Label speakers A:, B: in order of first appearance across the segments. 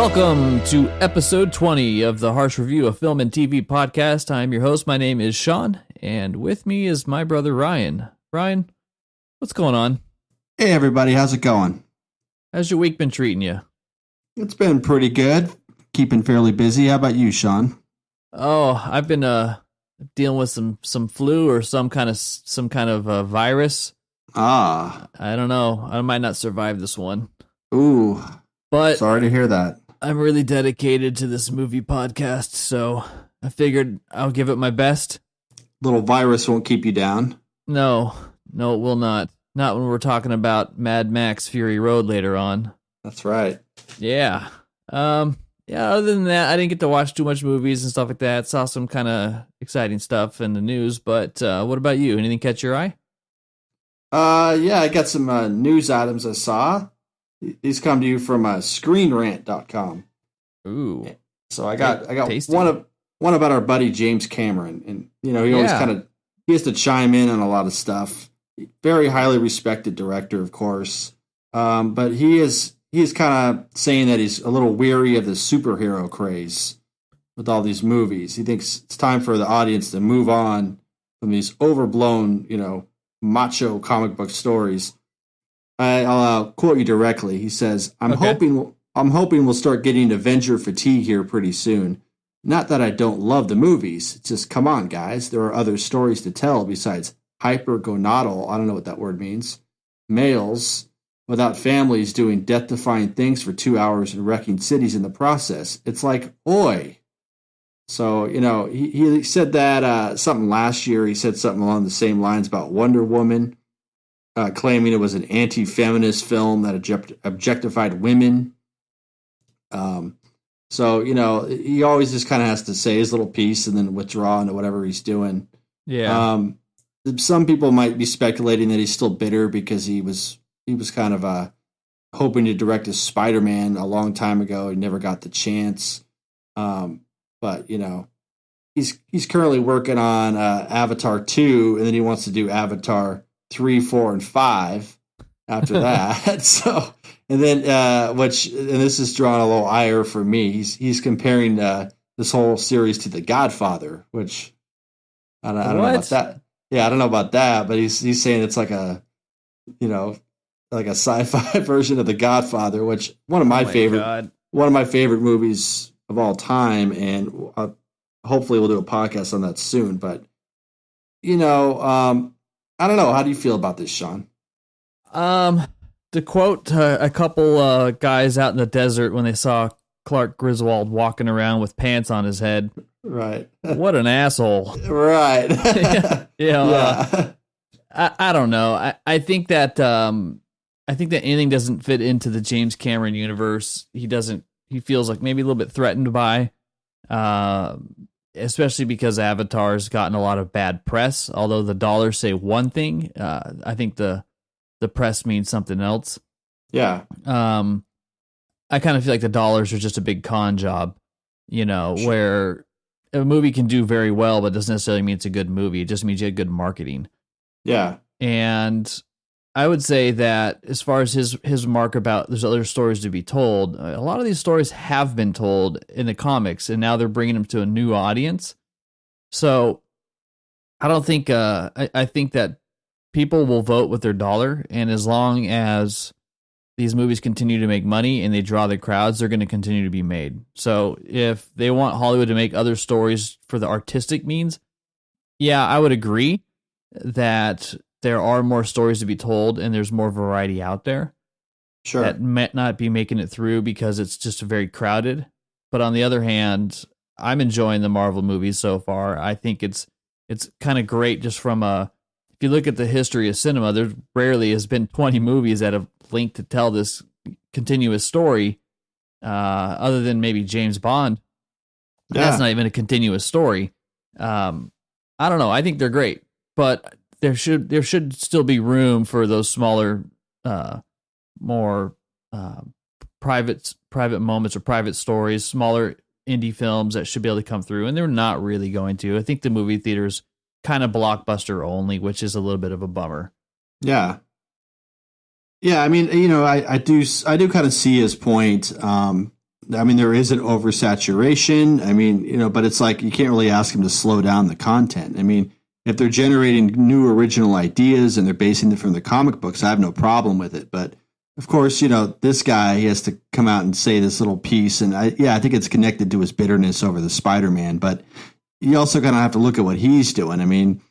A: Welcome to episode 20 of the Harsch Review, a film and TV podcast. I'm your host. My name is Sean, and with me is my brother Ryan. Ryan, what's going on?
B: Hey everybody, how's it going?
A: How's your week been treating you?
B: It's been pretty good. Keeping fairly busy. How about you, Sean?
A: Oh, I've been dealing with some flu or some kind of virus.
B: Ah.
A: I don't know. I might not survive this one.
B: Ooh.
A: But
B: sorry to hear that.
A: I'm really dedicated to this movie podcast, so I figured I'll give it my best.
B: Little virus won't keep you down.
A: No, it will not. Not when we're talking about Mad Max Fury Road later on.
B: That's right.
A: Yeah. Other than that, I didn't get to watch too much movies and stuff like that. Saw some kind of exciting stuff in the news, but what about you? Anything catch your eye?
B: Yeah, I got some news items I saw. These come to you from screenrant.com.
A: Ooh.
B: So I got
A: tasty.
B: one about our buddy James Cameron, and he always he has to chime in on a lot of stuff. Very highly respected director, of course. But he's kind of saying that he's a little weary of the superhero craze with all these movies. He thinks it's time for the audience to move on from these overblown, macho comic book stories. I'll quote you directly. He says, I'm hoping we'll start getting Avenger fatigue here pretty soon. Not that I don't love the movies. It's just, come on, guys. There are other stories to tell besides hypergonadal, I don't know what that word means, males without families doing death-defying things for 2 hours and wrecking cities in the process. It's like, oi. So, he said that something last year. He said something along the same lines about Wonder Woman, claiming it was an anti-feminist film that objectified women. So, he always just kind of has to say his little piece and then withdraw into whatever he's doing.
A: Yeah.
B: Some people might be speculating that he's still bitter because he was kind of hoping to direct a Spider-Man a long time ago. He never got the chance. But he's currently working on Avatar 2, and then he wants to do Avatar 3, 4, and 5 after that. So, and then and this is drawing a little ire for me. He's comparing this whole series to The Godfather, which I don't know about that. Yeah, I don't know about that, but he's saying it's like a like a sci-fi version of The Godfather, which one of my favorite movies of all time, and hopefully we'll do a podcast on that soon. But I don't know. How do you feel about this, Sean?
A: To quote a couple guys out in the desert when they saw Clark Griswold walking around with pants on his head.
B: Right.
A: What an asshole.
B: Right.
A: Yeah. I don't know. I think that anything doesn't fit into the James Cameron universe. He feels like maybe a little bit threatened by, especially because Avatar's gotten a lot of bad press. Although the dollars say one thing, I think the press means something else.
B: Yeah.
A: I kind of feel like the dollars are just a big con job,
B: Sure.
A: where a movie can do very well, but doesn't necessarily mean it's a good movie. It just means you had good marketing.
B: Yeah.
A: And I would say that as far as his mark about there's other stories to be told, a lot of these stories have been told in the comics, and now they're bringing them to a new audience. So I don't think I think that people will vote with their dollar, and as long as these movies continue to make money and they draw the crowds, they're going to continue to be made. So if they want Hollywood to make other stories for the artistic means, yeah, I would agree that there are more stories to be told and there's more variety out there.
B: Sure.
A: That might not be making it through because it's just very crowded. But on the other hand, I'm enjoying the Marvel movies so far. I think it's kind of great just from if you look at the history of cinema, there rarely has been 20 movies that have linked to tell this continuous story, other than maybe James Bond. Yeah. That's not even a continuous story. I don't know. I think they're great, but there should still be room for those smaller, more private moments or private stories, smaller indie films that should be able to come through, and they're not really going to. I think the movie theaters kind of blockbuster only, which is a little bit of a bummer.
B: Yeah. Yeah, I mean, I do kind of see his point. I mean, there is an oversaturation. I mean, but it's like you can't really ask them to slow down the content. I mean, if they're generating new original ideas and they're basing them from the comic books, I have no problem with it. But of course, this guy, he has to come out and say this little piece. And I think it's connected to his bitterness over the Spider-Man. But you also kind of have to look at what he's doing. I mean,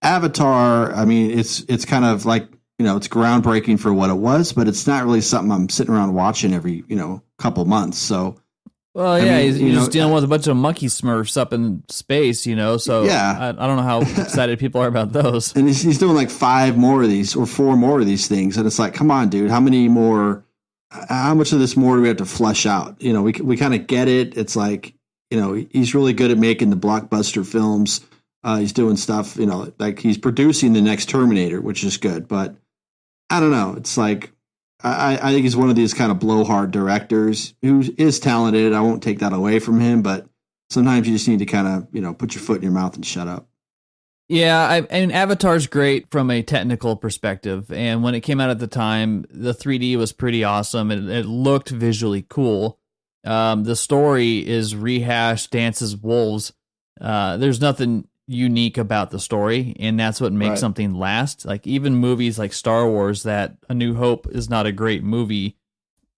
B: Avatar, I mean, it's kind of like, it's groundbreaking for what it was, but it's not really something I'm sitting around watching every, couple months. So,
A: well, yeah, he's just dealing with a bunch of monkey smurfs up in space, so yeah. I don't know how excited people are about those.
B: And he's doing like 5 more of these or 4 more of these things. And it's like, come on, dude, how much of this more do we have to flesh out? We kind of get it. It's like, he's really good at making the blockbuster films. He's doing stuff, like he's producing the next Terminator, which is good. But I don't know. It's like, I think he's one of these kind of blowhard directors who is talented. I won't take that away from him, but sometimes you just need to kind of, put your foot in your mouth and shut up.
A: Yeah, and Avatar's great from a technical perspective. And when it came out at the time, the 3D was pretty awesome. It looked visually cool. The story is rehashed, dances wolves. There's nothing unique about the story, and that's what makes something last. Like even movies like Star Wars, that A New Hope is not a great movie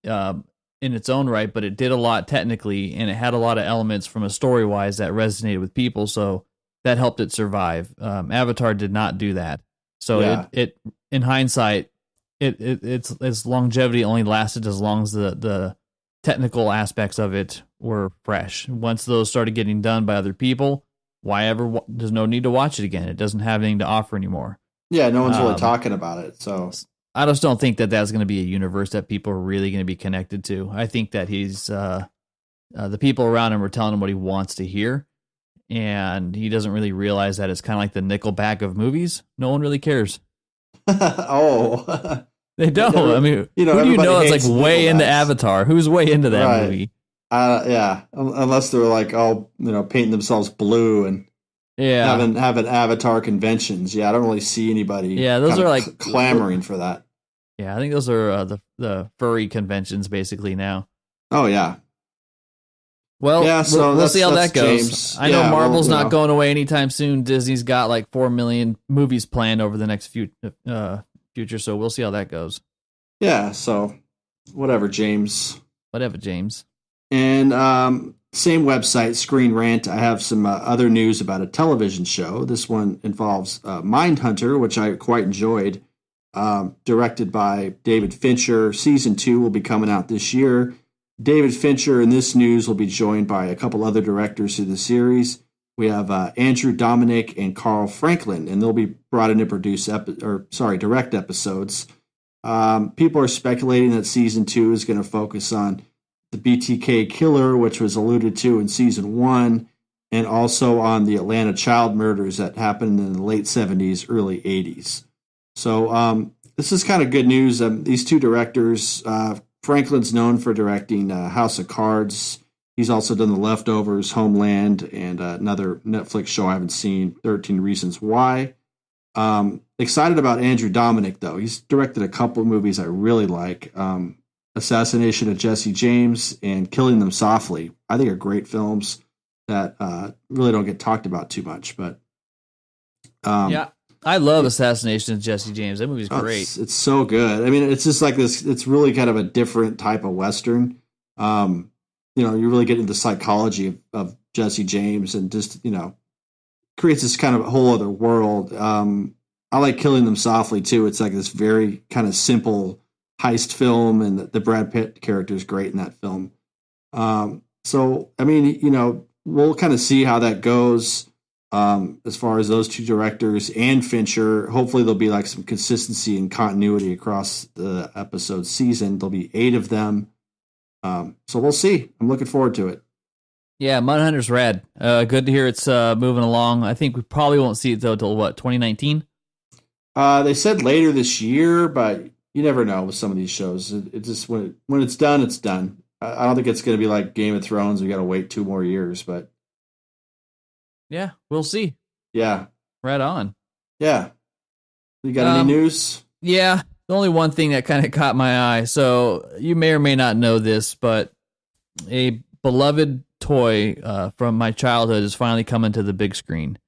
A: in its own right, but it did a lot technically, and it had a lot of elements from a story wise that resonated with people, so that helped it survive. Avatar did not do that, so it in hindsight, its longevity only lasted as long as the technical aspects of it were fresh. Once those started getting done by other people, there's no need to watch it again. It doesn't have anything to offer anymore.
B: Yeah, no one's really talking about it. So
A: I just don't think that that's going to be a universe that people are really going to be connected to. I think that he's the people around him are telling him what he wants to hear, and he doesn't really realize that it's kind of like the Nickelback of movies. No one really cares.
B: Oh,
A: they don't. I mean, who do you know that's like way into Avatar? Who's way into that movie?
B: Yeah, unless they're like all painting themselves blue and having Avatar conventions. Yeah, I don't really see anybody.
A: Yeah, those are like
B: clamoring for that.
A: Yeah, I think those are the furry conventions basically now.
B: Oh yeah.
A: Well,
B: yeah, so
A: we'll see how that goes.
B: James.
A: I know Marvel's not going away anytime soon. Disney's got like 4 million movies planned over the next future, so we'll see how that goes.
B: Yeah, so whatever, James.
A: Whatever, James.
B: And same website, Screen Rant. I have some other news about a television show. This one involves Mindhunter, which I quite enjoyed, directed by David Fincher. Season 2 will be coming out this year. David Fincher in this news will be joined by a couple other directors to the series. We have Andrew Dominic and Carl Franklin, and they'll be brought in to produce direct episodes. People are speculating that season 2 is going to focus on the BTK killer, which was alluded to in season 1, and also on the Atlanta child murders that happened in the late 70s, early 80s. So this is kind of good news. These two directors, Franklin's known for directing House of Cards. He's also done The Leftovers, Homeland, and another Netflix show I haven't seen, 13 Reasons Why. Excited about Andrew Dominic, though. He's directed a couple of movies I really like. Assassination of Jesse James and Killing Them Softly. I think are great films that really don't get talked about too much. But
A: yeah, I love Assassination of Jesse James. That movie's great.
B: It's so good. I mean, it's just like this. It's really kind of a different type of Western. You really get into the psychology of Jesse James and just, creates this kind of whole other world. I like Killing Them Softly, too. It's like this very kind of simple heist film, and the Brad Pitt character is great in that film. So, I mean, we'll kind of see how that goes as far as those two directors and Fincher. Hopefully there'll be like some consistency and continuity across the episode season. There'll be 8 of them. So we'll see. I'm looking forward to it.
A: Yeah, Mindhunter's rad. Good to hear it's moving along. I think we probably won't see it, though, till 2019?
B: They said later this year, but you never know with some of these shows. It just when it's done, it's done. I don't think it's going to be like Game of Thrones. We got to wait 2 more years, but
A: yeah, we'll see.
B: Yeah,
A: right on.
B: Yeah, you got any news?
A: Yeah, the only one thing that kind of caught my eye. So you may or may not know this, but a beloved toy from my childhood is finally coming to the big screen.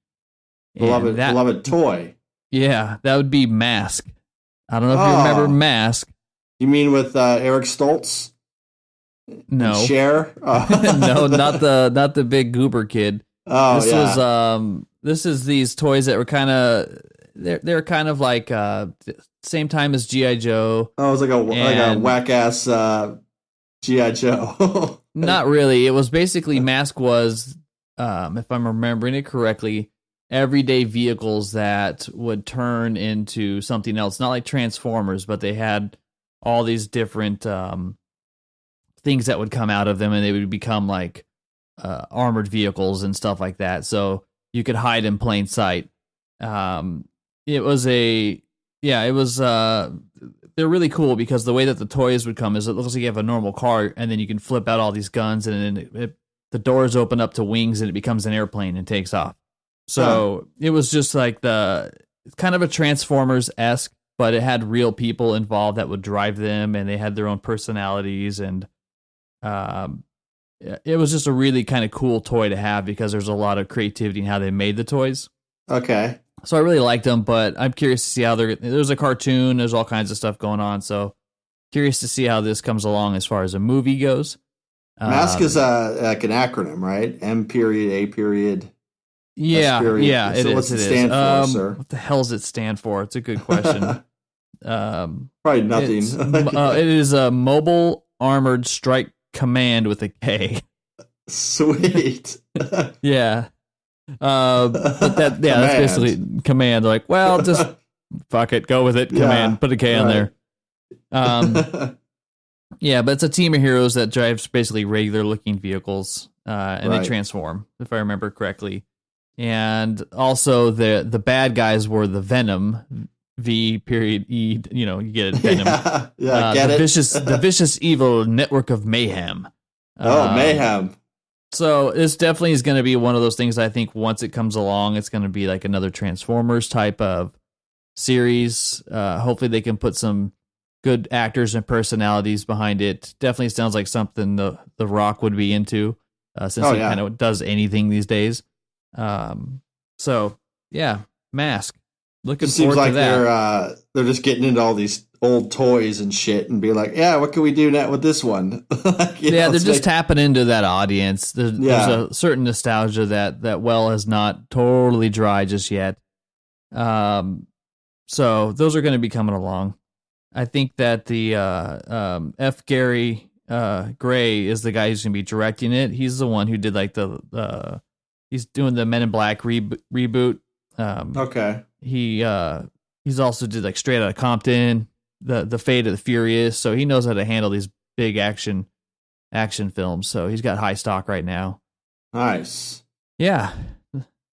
B: Beloved toy.
A: Yeah, that would be Mask. I don't know if you remember Mask.
B: You mean with Eric Stoltz?
A: No.
B: Cher?
A: No, not the big goober kid.
B: Oh,
A: this is these toys that were kind of they're kind of like same time as G.I. Joe.
B: Oh, it was like a whack ass G.I. Joe.
A: Not really. It was basically Mask was, if I'm remembering it correctly, everyday vehicles that would turn into something else. Not like Transformers, but they had all these different things that would come out of them, and they would become like armored vehicles and stuff like that. So you could hide in plain sight. It was they're really cool because the way that the toys would come is it looks like you have a normal car, and then you can flip out all these guns, and then the doors open up to wings, and it becomes an airplane and takes off. So It was just like kind of a Transformers-esque, but it had real people involved that would drive them, and they had their own personalities, and it was just a really kind of cool toy to have because there's a lot of creativity in how they made the toys.
B: Okay.
A: So I really liked them, but I'm curious to see how there's a cartoon, there's all kinds of stuff going on, so curious to see how this comes along as far as a movie goes.
B: Mask is like an acronym, right? M period, A period.
A: Yeah, yeah,
B: so what's it stand for, sir?
A: What the hell does it stand for? It's a good question.
B: Probably nothing.
A: It is a Mobile Armored Strike Command with a K.
B: Sweet.
A: Yeah. But that's basically command. They're like, well, just fuck it, go with it. Command, put a K on there. Yeah, but it's a team of heroes that drives basically regular looking vehicles, and they transform, if I remember correctly. And also the bad guys were the Venom, V period E. You know, you get it, Venom. The vicious evil network of mayhem.
B: Mayhem.
A: So this definitely is going to be one of those things. I think once it comes along, it's going to be like another Transformers type of series. Hopefully they can put some good actors and personalities behind it. Definitely sounds like something the Rock would be into, since he kind of does anything these days. So yeah, Mask. Looking forward to that.
B: Seems like they're just getting into all these old toys and shit and be like, yeah, what can we do now with this one?
A: They're just tapping into that audience. There's a certain nostalgia that well has not totally dry just yet. So those are going to be coming along. I think that the F. Gary Gray is the guy who's going to be directing it. He's the one who did like he's doing the Men in Black reboot.
B: Okay.
A: He's also did like Straight Outta Compton, the Fate of the Furious, so he knows how to handle these big action films. So he's got high stock right now.
B: Nice.
A: Yeah.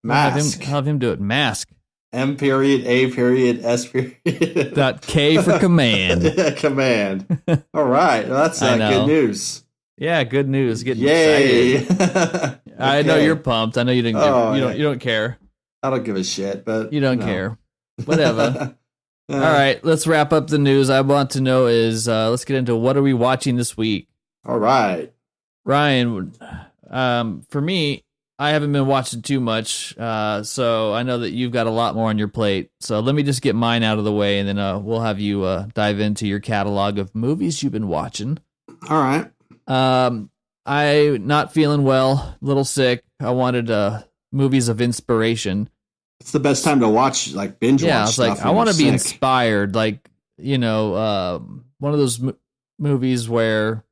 B: Mask.
A: Have him do it. Mask.
B: M period, A period, S period.
A: K for command.
B: Command. All right. Well, that's good news.
A: Yeah, good news. Getting excited. Okay. I know you're pumped. I know you didn't. You don't care.
B: I don't give a shit, but
A: you don't care. Whatever. All right, let's wrap up the news. I want to know is let's get into what are we watching this week.
B: All right,
A: Ryan. For me, I haven't been watching too much, so I know that you've got a lot more on your plate. So let me just get mine out of the way, and then we'll have you dive into your catalog of movies you've been watching.
B: All right.
A: I'm not feeling well, a little sick. I wanted movies of inspiration.
B: It's the best time to watch, like binge watch.
A: Yeah, it's like I want to be inspired, like one of those movies where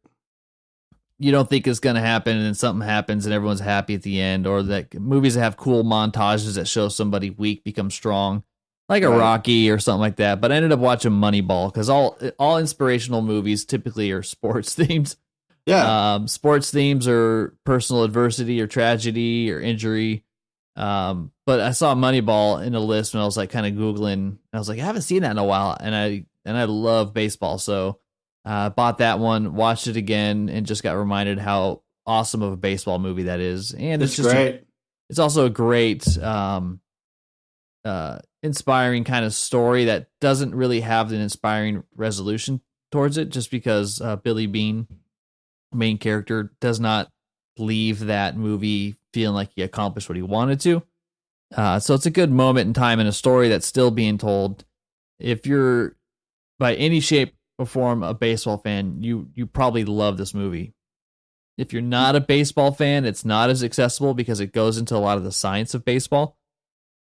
A: you don't think it's going to happen, and then something happens, and everyone's happy at the end. Or that movies that have cool montages that show somebody weak become strong, like a Rocky or something like that. But I ended up watching Moneyball because all inspirational movies typically are sports themes.
B: Yeah,
A: sports themes or personal adversity or tragedy or injury. But I saw Moneyball in a list when I was like kind of Googling, and I was like, I haven't seen that in a while. And I love baseball. So, bought that one, watched it again, and just got reminded how awesome of a baseball movie that is. And it's just
B: great.
A: It's also a great, inspiring kind of story that doesn't really have an inspiring resolution towards it, just because, Billy Beane main character does not leave that movie feeling like he accomplished what he wanted to. So it's a good moment in time in a story that's still being told. If you're by any shape or form a baseball fan, you probably love this movie. If you're not a baseball fan, it's not as accessible because it goes into a lot of the science of baseball.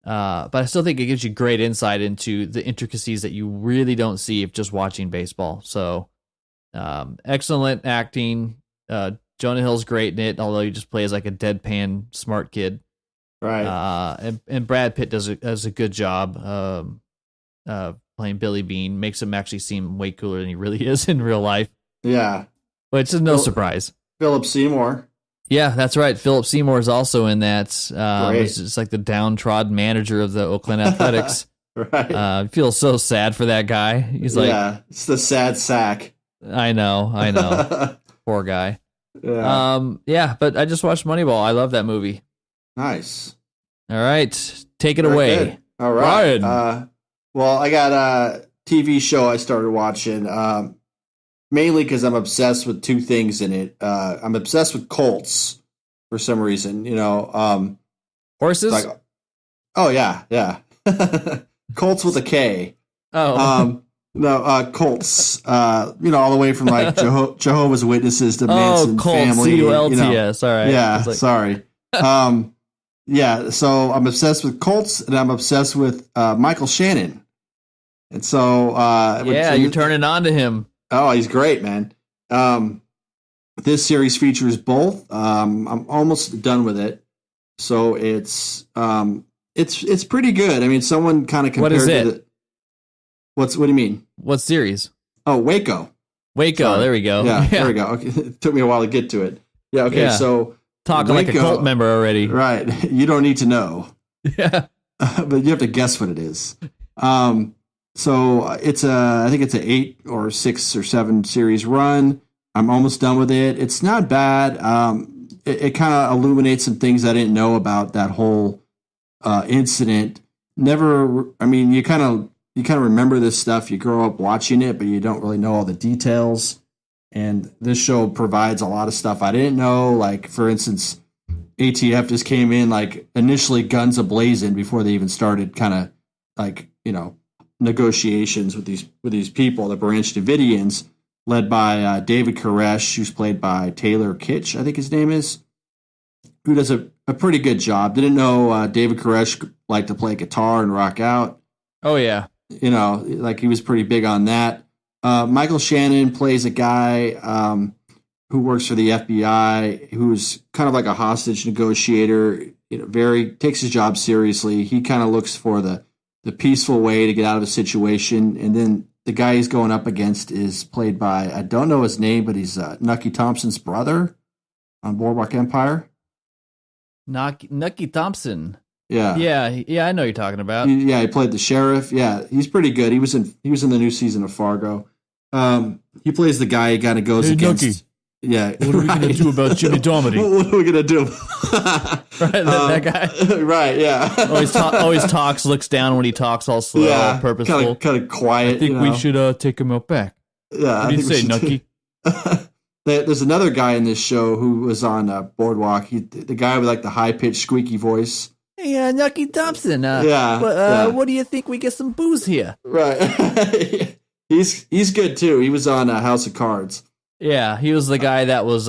A: But I still think it gives you great insight into the intricacies that you really don't see if just watching baseball. So excellent acting. Jonah Hill's great in it, although he just plays like a deadpan smart kid.
B: Right.
A: And Brad Pitt does a good job playing Billy Bean. Makes him actually seem way cooler than he really is in real life.
B: Yeah.
A: Which is no surprise.
B: Philip Seymour.
A: Yeah, that's right. Philip Seymour is also in that.
B: Great.
A: He's just like the downtrodden manager of the Oakland Athletics.
B: Right.
A: I feel so sad for that guy. He's like,
B: yeah, it's the sad sack.
A: I know. Poor guy.
B: Yeah.
A: But I just watched Moneyball. I love that movie.
B: Nice.
A: All right, take it
B: Very
A: away.
B: good. All right.
A: Ryan.
B: Well, I got a TV show I started watching, mainly because I'm obsessed with two things in it. I'm obsessed with Colts for some reason.
A: Horses?
B: Like, oh yeah. Colts with a K.
A: Oh.
B: No, Colts. All the way from like Jehovah's Witnesses to Manson
A: Colts,
B: family.
A: C-U-L-T-S. All right.
B: Yeah, sorry. Yeah, so I'm obsessed with Colts, and I'm obsessed with Michael Shannon. And so...
A: you're turning on to him.
B: Oh, he's great, man. This series features both. I'm almost done with it. So it's pretty good. I mean, someone kind of compared
A: What is it?
B: What do you mean?
A: What series?
B: Oh, Waco.
A: Sorry. There we go.
B: Yeah, there we go. Okay. It took me a while to get to it. Yeah, okay, so...
A: Talking
B: Waco,
A: like a cult member already.
B: Right. You don't need to know.
A: Yeah.
B: But you have to guess what it is. So I think it's an 8 or 6 or 7 series run. I'm almost done with it. It's not bad. It kind of illuminates some things I didn't know about that whole incident. You kind of remember this stuff. You grow up watching it, but you don't really know all the details. And this show provides a lot of stuff I didn't know. Like, for instance, ATF just came in, like, initially guns a-blazing before they even started kind of, like, negotiations with these people, the Branch Davidians, led by David Koresh, who's played by Taylor Kitsch, I think his name is, who does a pretty good job. Didn't know David Koresh liked to play guitar and rock out.
A: Oh, yeah.
B: Like, he was pretty big on that. Michael Shannon plays a guy who works for the FBI, who's kind of like a hostage negotiator. Takes his job seriously. He kind of looks for the peaceful way to get out of a situation. And then the guy he's going up against is played by, I don't know his name, but he's Nucky Thompson's brother on Boardwalk Empire.
A: Nucky Thompson.
B: Yeah,
A: I know you're talking about.
B: He played the sheriff. Yeah, he's pretty good. He was in the new season of Fargo. He plays the guy who kind of goes against.
A: Nucky.
B: Yeah,
A: what are we gonna do about Jimmy Domedy?
B: What are we gonna do?
A: Right, that guy.
B: Right, yeah.
A: always talks, looks down when he talks, all slow, purposeful,
B: kind of quiet.
A: I think we should take him out back.
B: Yeah,
A: what do you say, Nucky?
B: There's another guy in this show who was on Boardwalk. The guy with like the high pitched, squeaky voice.
A: Hey, Nucky Thompson. What do you think we get some booze here?
B: Right. He's good too. He was on House of Cards.
A: Yeah, he was the guy that was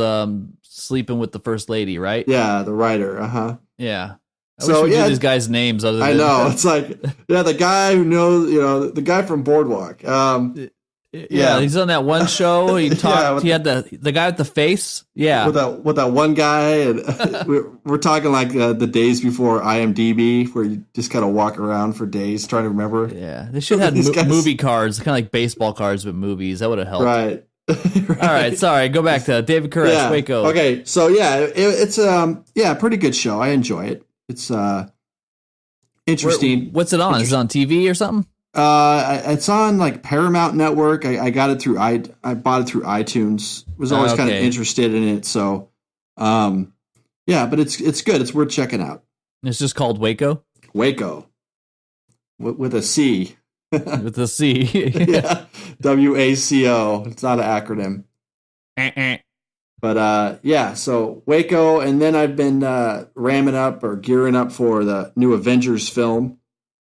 A: sleeping with the first lady, right?
B: Yeah, the writer.
A: Yeah. I wish we knew these guys' names other than...
B: I know. It's like, the guy who knows, the guy from Boardwalk.
A: Yeah, he's on that one show. He talked. He had the guy with the face. Yeah,
B: with that one guy, and we're talking like the days before IMDb, where you just kind of walk around for days trying to remember.
A: Yeah, they should have movie cards, kind of like baseball cards with movies. That would have helped.
B: Right.
A: Right. All right. Sorry. Go back to David Koresh, Waco.
B: Okay. So it's a pretty good show. I enjoy it. It's interesting.
A: What's it on? Is it on TV or something?
B: It's on like Paramount Network. I got it through I bought it through iTunes. Was always kind of interested in it. So, but it's good. It's worth checking out.
A: It's just called Waco.
B: Waco, with a C.
A: With a C.
B: Yeah, WACO. It's not an acronym. But yeah, so Waco, and then I've been ramming up or gearing up for the new Avengers film.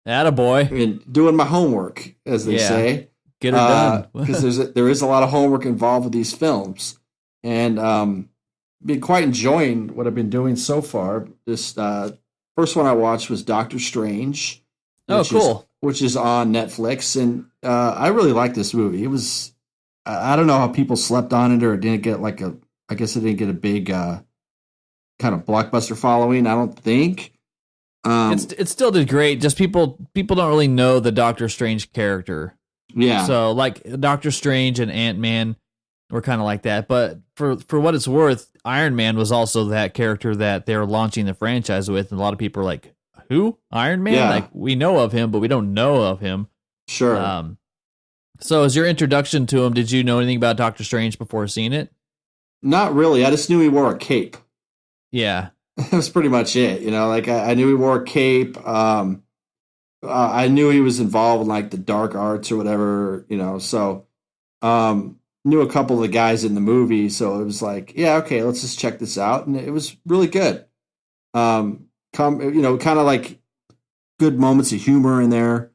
A: Attaboy.
B: And doing my homework, as they say.
A: Get it done.
B: Because there is a lot of homework involved with these films. And been quite enjoying what I've been doing so far. This first one I watched was Doctor Strange.
A: Oh, cool.
B: Which is on Netflix. And I really like this movie. It was, I don't know how people slept on it or it didn't get like I guess it didn't get a big kind of blockbuster following, I don't think.
A: It still did great. Just people don't really know the Doctor Strange character.
B: Yeah.
A: So like Doctor Strange and Ant-Man were kind of like that. But for what it's worth, Iron Man was also that character that they're launching the franchise with. And a lot of people are like, who? Iron Man?
B: Yeah.
A: Like we know of him, but we don't know of him.
B: Sure.
A: So as your introduction to him, did you know anything about Doctor Strange before seeing it?
B: Not really. I just knew he wore a cape.
A: Yeah.
B: That was pretty much it. You know, like I knew he wore a cape. I knew he was involved in like the dark arts or whatever, you know, so knew a couple of the guys in the movie. So it was like, yeah, okay, let's just check this out. And it was really good. Kind of like good moments of humor in there.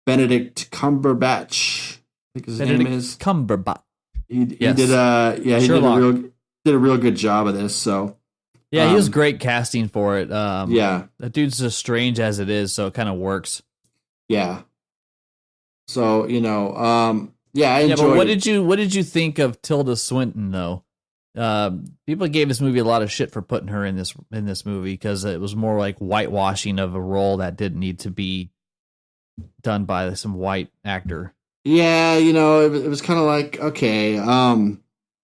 B: Benedict Cumberbatch, I think his name is.
A: Cumberbatch.
B: He did a real good job of this. So
A: yeah, he was great casting for it.
B: Yeah,
A: that dude's as strange as it is, so it kind of works.
B: Yeah. So yeah, I enjoyed.
A: Yeah, but what did you think of Tilda Swinton though? People gave this movie a lot of shit for putting her in this movie because it was more like whitewashing of a role that didn't need to be done by some white actor.
B: Yeah, it was kind of like, okay,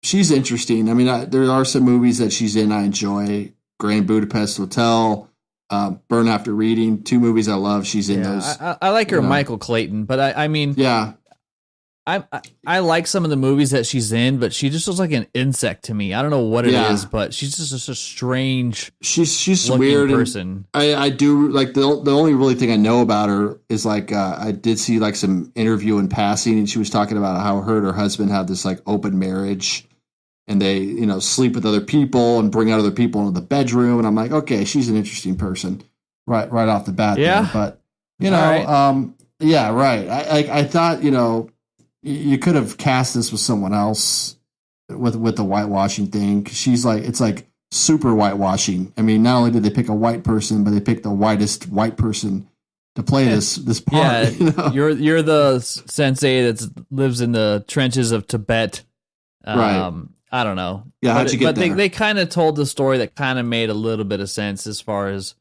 B: she's interesting. I mean, there are some movies that she's in I enjoy. Grand Budapest Hotel, Burn After Reading, 2 movies I love. She's in those.
A: I like her, Michael Clayton, but I mean,
B: yeah,
A: I like some of the movies that she's in, but she just looks like an insect to me. I don't know what it is, but she's just a strange.
B: She's weird person. I do like the only really thing I know about her is like I did see like some interview in passing, and she was talking about how her and her husband had this like open marriage, and they sleep with other people and bring out other people into the bedroom, and I'm like, okay, she's an interesting person, right off the bat.
A: Yeah,
B: there. But yeah, right. I thought you could have cast this with someone else with the whitewashing thing. 'Cause she's like, it's like super whitewashing. I mean, not only did they pick a white person, but they picked the whitest white person to play this part.
A: Yeah, you're the sensei that lives in the trenches of Tibet.
B: Right.
A: I don't know.
B: Yeah, how'd you get there?
A: They kind of told the story that kind of made a little bit of sense as far as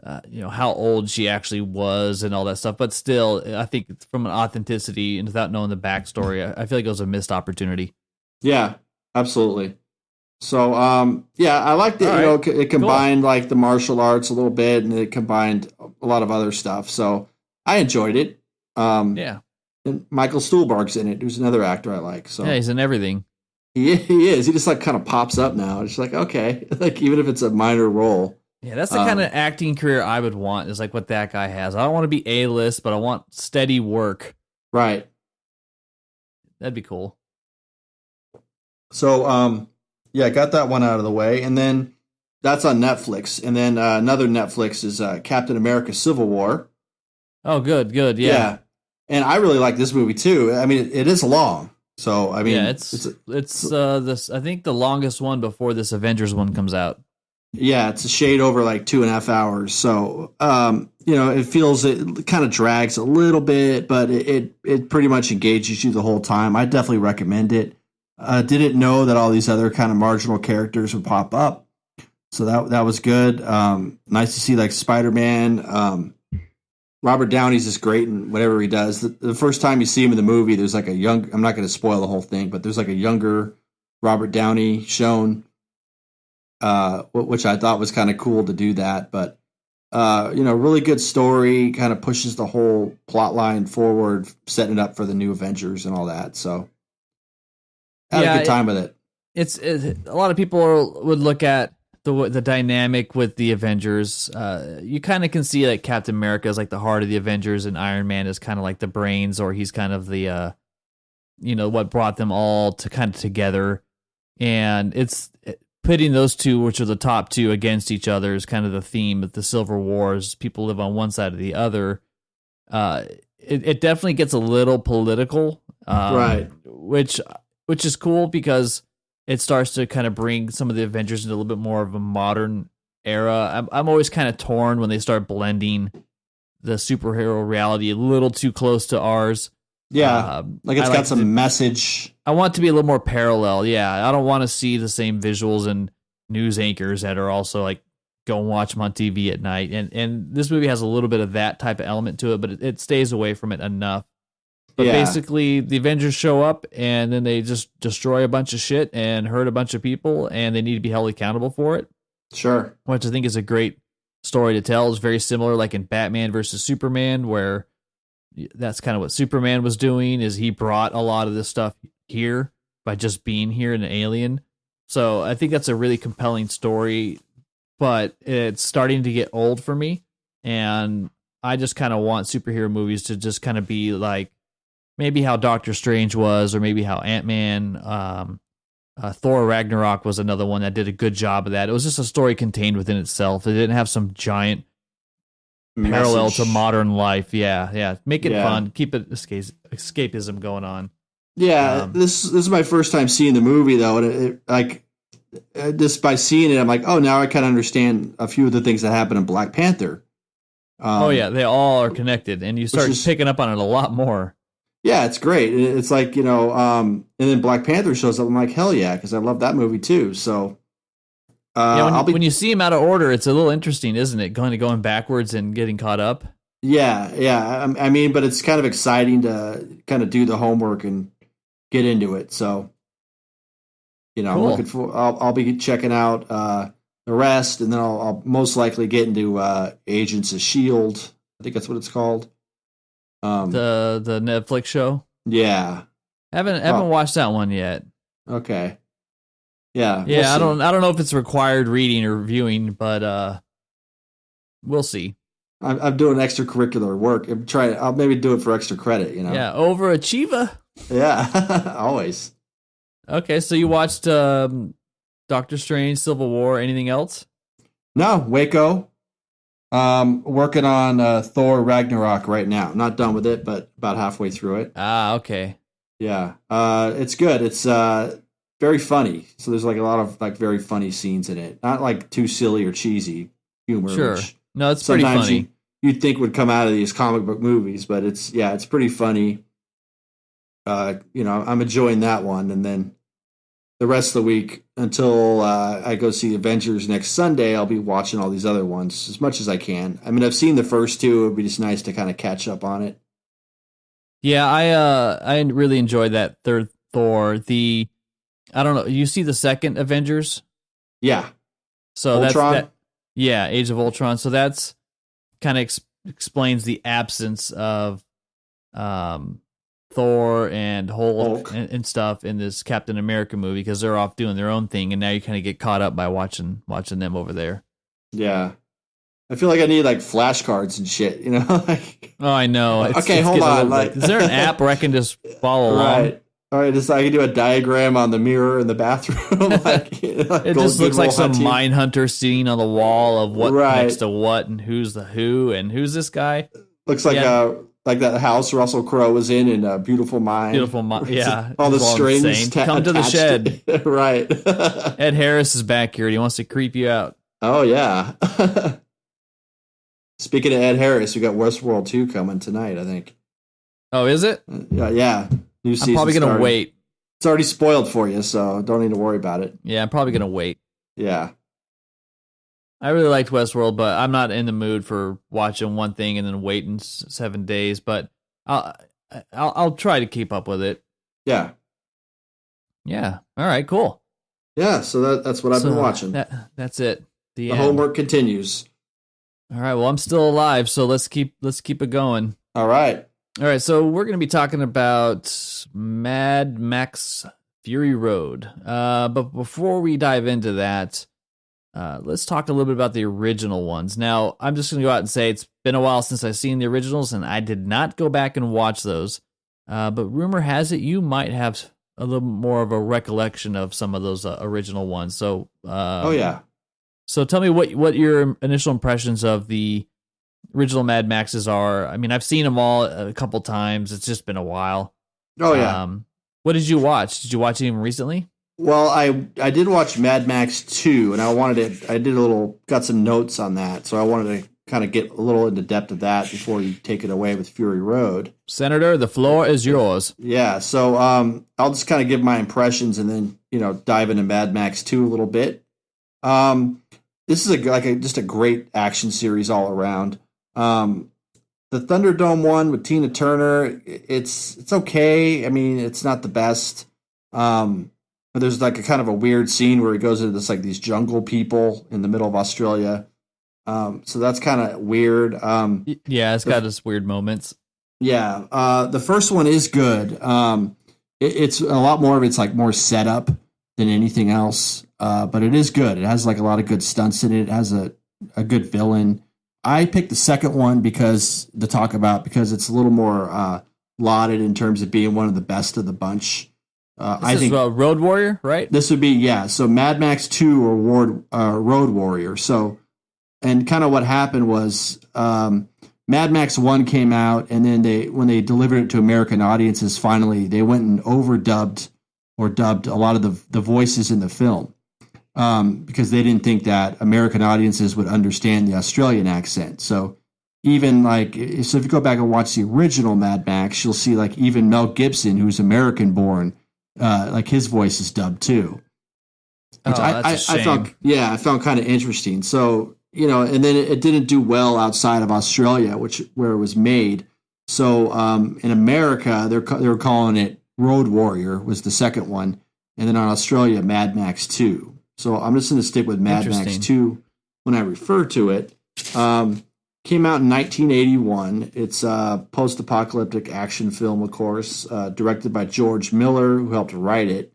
A: how old she actually was and all that stuff. But still, I think from an authenticity and without knowing the backstory, I feel like it was a missed opportunity.
B: Yeah, absolutely. So, I liked it. Right. It combined like the martial arts a little bit, and it combined a lot of other stuff. So I enjoyed it.
A: Yeah.
B: And Michael Stuhlbarg's in it. Who's another actor I like. So
A: yeah, he's in everything.
B: He is. He just like kind of pops up now. It's like, okay, like even if it's a minor role.
A: Yeah, that's the kind of acting career I would want, is like what that guy has. I don't want to be A-list, but I want steady work.
B: Right.
A: That'd be cool.
B: So, I got that one out of the way. And then that's on Netflix. And then another Netflix is Captain America Civil War.
A: Oh, good. Yeah.
B: And I really like this movie, too. I mean, it is long. So, I mean...
A: Yeah, it's this. I think the longest one before this Avengers one comes out.
B: Yeah, it's a shade over like 2.5 hours. So, it kind of drags a little bit, but it pretty much engages you the whole time. I definitely recommend it. Didn't know that all these other kind of marginal characters would pop up. So that was good. Nice to see like Spider-Man. Robert Downey's just great in whatever he does. The first time you see him in the movie, there's like I'm not going to spoil the whole thing, but there's like a younger Robert Downey shown. Which I thought was kind of cool to do that, but really good story, kind of pushes the whole plot line forward, setting it up for the new Avengers and all that. So had a good time with it.
A: It's a lot of people would look at the dynamic with the Avengers. You kind of can see like Captain America is like the heart of the Avengers, and Iron Man is kind of like the brains, or he's kind of the what brought them all to kind of together. and it's pitting those two, which are the top two, against each other is kind of the theme of the Civil Wars. People live on one side or the other. It definitely gets a little political,
B: right?
A: Which is cool because it starts to kind of bring some of the Avengers into a little bit more of a modern era. I'm always kind of torn when they start blending the superhero reality a little too close to ours.
B: Yeah, like it's got some message.
A: I want it to be a little more parallel. Yeah, I don't want to see the same visuals and news anchors that are also like go and watch them on TV at night. And this movie has a little bit of that type of element to it, but it stays away from it enough. But basically, the Avengers show up and then they just destroy a bunch of shit and hurt a bunch of people, and they need to be held accountable for it.
B: Sure.
A: Which I think is a great story to tell. It's very similar, like in Batman versus Superman, where that's kind of what Superman was doing, is he brought a lot of this stuff here by just being here an alien. So I think that's a really compelling story, but it's starting to get old for me. And I just kind of want superhero movies to just kind of be like maybe how Doctor Strange was, or maybe how Ant-Man, Thor Ragnarok was another one that did a good job of that. It was just a story contained within itself. It didn't have some giant parallel to modern life. Yeah. Make it fun. Keep it escapism going on.
B: Yeah, this is my first time seeing the movie though, and just by seeing it, I'm like, oh, now I kind of understand a few of the things that happen in Black Panther.
A: They all are connected, and you start picking up on it a lot more.
B: Yeah, it's great. It's like, and then Black Panther shows up. I'm like, hell yeah, because I love that movie too. So,
A: when you see him out of order, it's a little interesting, isn't it? Going backwards and getting caught up.
B: Yeah. I mean, but it's kind of exciting to kind of do the homework and get into it. So, cool. I'm looking for. I'll be checking out the rest, and then I'll most likely get into Agents of S.H.I.E.L.D. I think that's what it's called.
A: The Netflix show.
B: Yeah,
A: haven't watched that one yet.
B: Okay. Yeah.
A: Yeah. We'll I don't know if it's required reading or viewing, but we'll see.
B: I'm doing extracurricular work. I'll maybe do it for extra credit.
A: Yeah. Overachiever.
B: Yeah. Always.
A: Okay. So you watched Doctor Strange, Civil War. Anything else?
B: No. Waco. Working on Thor Ragnarok right now. Not done with it, but about halfway through it.
A: Okay.
B: Yeah. It's good. It's very funny. So there's like a lot of like very funny scenes in it. Not like too silly or cheesy humor.
A: Sure. No, it's pretty funny.
B: You'd think would come out of these comic book movies, but it's pretty funny. I'm enjoying that one, and then the rest of the week until I go see Avengers next Sunday, I'll be watching all these other ones as much as I can. I mean, I've seen the first two. It'd be just nice to kind of catch up on it.
A: Yeah, I really enjoyed that third Thor. I don't know. You see the second Avengers?
B: Yeah.
A: So
B: Ultron?
A: Age of Ultron. So that's kind of explains the absence of Thor and Hulk. And stuff in this Captain America movie because they're off doing their own thing, and now you kind of get caught up by watching them over there.
B: Yeah. I feel like I need like flashcards and shit,
A: Oh, I know.
B: Okay, hold on.
A: Is there an app where I can just follow along?
B: Right. All right, I can do a diagram on the mirror in the bathroom.
A: It just looks like some Mindhunter scene on the wall of what next to what and who's the who and who's this guy.
B: Looks like that house Russell Crowe was in Beautiful Mind.
A: Beautiful Mind, yeah.
B: All the strings.
A: Come to the shed.
B: Right.
A: Ed Harris is back here. He wants to creep you out.
B: Oh, yeah. Speaking of Ed Harris, we got Westworld 2 coming tonight, I think.
A: Oh, is it?
B: Yeah. New season.
A: I'm probably going to wait.
B: It's already spoiled for you, so don't need to worry about it.
A: Yeah, I'm probably going to wait.
B: Yeah.
A: I really liked Westworld, but I'm not in the mood for watching one thing and then waiting 7 days, but I'll try to keep up with it.
B: Yeah.
A: Yeah. All right, cool.
B: Yeah, so that's what I've been watching.
A: That's it.
B: The homework continues.
A: All right, well, I'm still alive, so let's keep it going.
B: All right.
A: All right, so we're going to be talking about Mad Max Fury Road. But before we dive into that, let's talk a little bit about the original ones. Now, I'm just going to go out and say it's been a while since I've seen the originals, and I did not go back and watch those. But rumor has it you might have a little more of a recollection of some of those original ones. So,
B: oh yeah.
A: So tell me what your initial impressions of the original Mad Maxes are. I mean, I've seen them all a couple times. It's just been a while.
B: Oh yeah.
A: What did you watch? Did you watch any recently?
B: Well, I did watch Mad Max 2, and I got some notes on that, so I wanted to kind of get a little into depth of that before you take it away with Fury Road. Senator,
A: the floor is yours.
B: Yeah, so I'll just kind of give my impressions and then, dive into Mad Max 2 a little bit. This is just a great action series all around. The Thunderdome one with Tina Turner, it's okay. I mean, it's not the best. But there's like a kind of a weird scene where he goes into these jungle people in the middle of Australia. So that's kind of weird.
A: Yeah, it's got its weird moments.
B: Yeah. The first one is good. It's a lot more of it's like more setup than anything else. But it is good. It has like a lot of good stunts in it. It has a good villain. I picked the second one because it's a little more lauded in terms of being one of the best of the bunch.
A: I think Road Warrior, right?
B: This would be, yeah. So Mad Max 2 or Road Warrior. So, and kind of what happened was Mad Max 1 came out, and then when they delivered it to American audiences, finally they went and overdubbed or dubbed a lot of the voices in the film because they didn't think that American audiences would understand the Australian accent. So even if you go back and watch the original Mad Max, you'll see like even Mel Gibson, who's American born, his voice is dubbed too, which I found kind of interesting. So, and then it didn't do well outside of Australia, where it was made. So, in America, they were calling it Road Warrior was the second one. And then on Australia, Mad Max 2. So I'm just going to stick with Mad Max 2 when I refer to it. Came out in 1981. It's a post-apocalyptic action film, of course, directed by George Miller, who helped write it.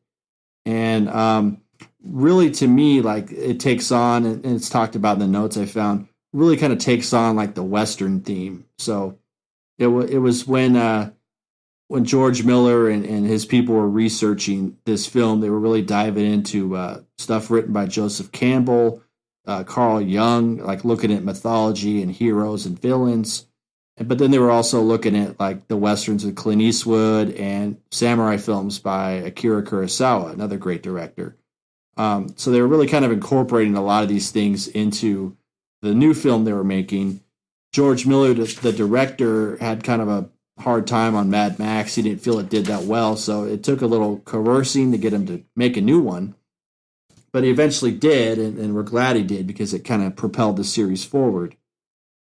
B: And really, to me, it takes on, and it's talked about in the notes I found, really kind of takes on the Western theme. So it was when George Miller and his people were researching this film, they were really diving into stuff written by Joseph Campbell, Carl Jung, looking at mythology and heroes and villains. But then they were also looking at the Westerns with Clint Eastwood and samurai films by Akira Kurosawa, another great director. So they were really kind of incorporating a lot of these things into the new film they were making. George Miller, the director, had kind of a hard time on Mad Max. He didn't feel it did that well, so it took a little coercing to get him to make a new one. But he eventually did, and we're glad he did because it kind of propelled the series forward.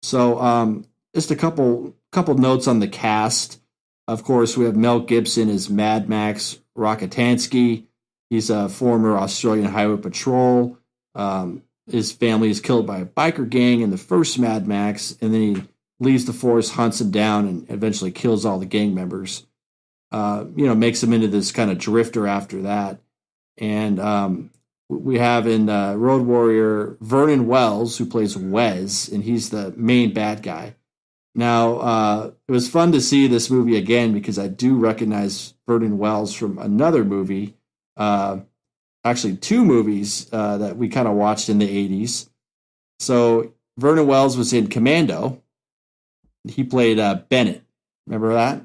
B: So just a couple notes on the cast. Of course, we have Mel Gibson as Mad Max Rockatansky. He's a former Australian Highway Patrol. His family is killed by a biker gang in the first Mad Max, and then he leaves the force, hunts them down, and eventually kills all the gang members. Makes him into this kind of drifter after that. And we have in Road Warrior Vernon Wells, who plays Wes, and he's the main bad guy. Now, it was fun to see this movie again because I do recognize Vernon Wells from another movie, actually two movies that we kind of watched in the 80s. So Vernon Wells was in Commando. He played Bennett. Remember that?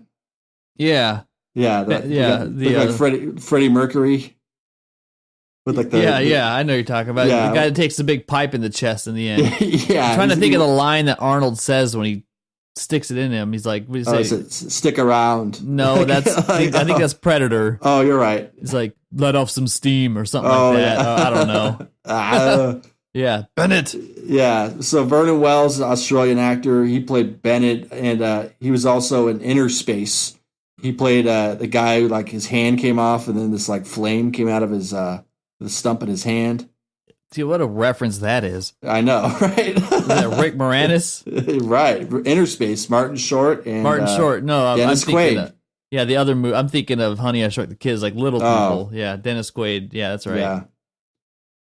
A: Yeah.
B: Yeah. Freddie Mercury. With
A: I know you're talking about. Yeah. The guy that takes the big pipe in the chest in the end.
B: Yeah.
A: I'm trying to think of the line that Arnold says when he sticks it in him. He's like, what do you say?
B: Stick around.
A: No, that's I think that's Predator.
B: Oh, you're right.
A: He's like, let off some steam or something like that. Yeah. I don't know. Yeah, Bennett.
B: Yeah, so Vernon Wells, an Australian actor, he played Bennett, and he was also in Inner Space. He played the guy who his hand came off, and then this flame came out of his the stump in his hand.
A: See what a reference that is.
B: I know, right?
A: Is that Rick Moranis?
B: Right, Inner Space, Martin Short and
A: Short. No,
B: Dennis
A: I'm
B: Quaid.
A: The other movie. I'm thinking of Honey, I Shrunk the Kids, Little People. Yeah, Dennis Quaid. Yeah, that's right.
B: Yeah.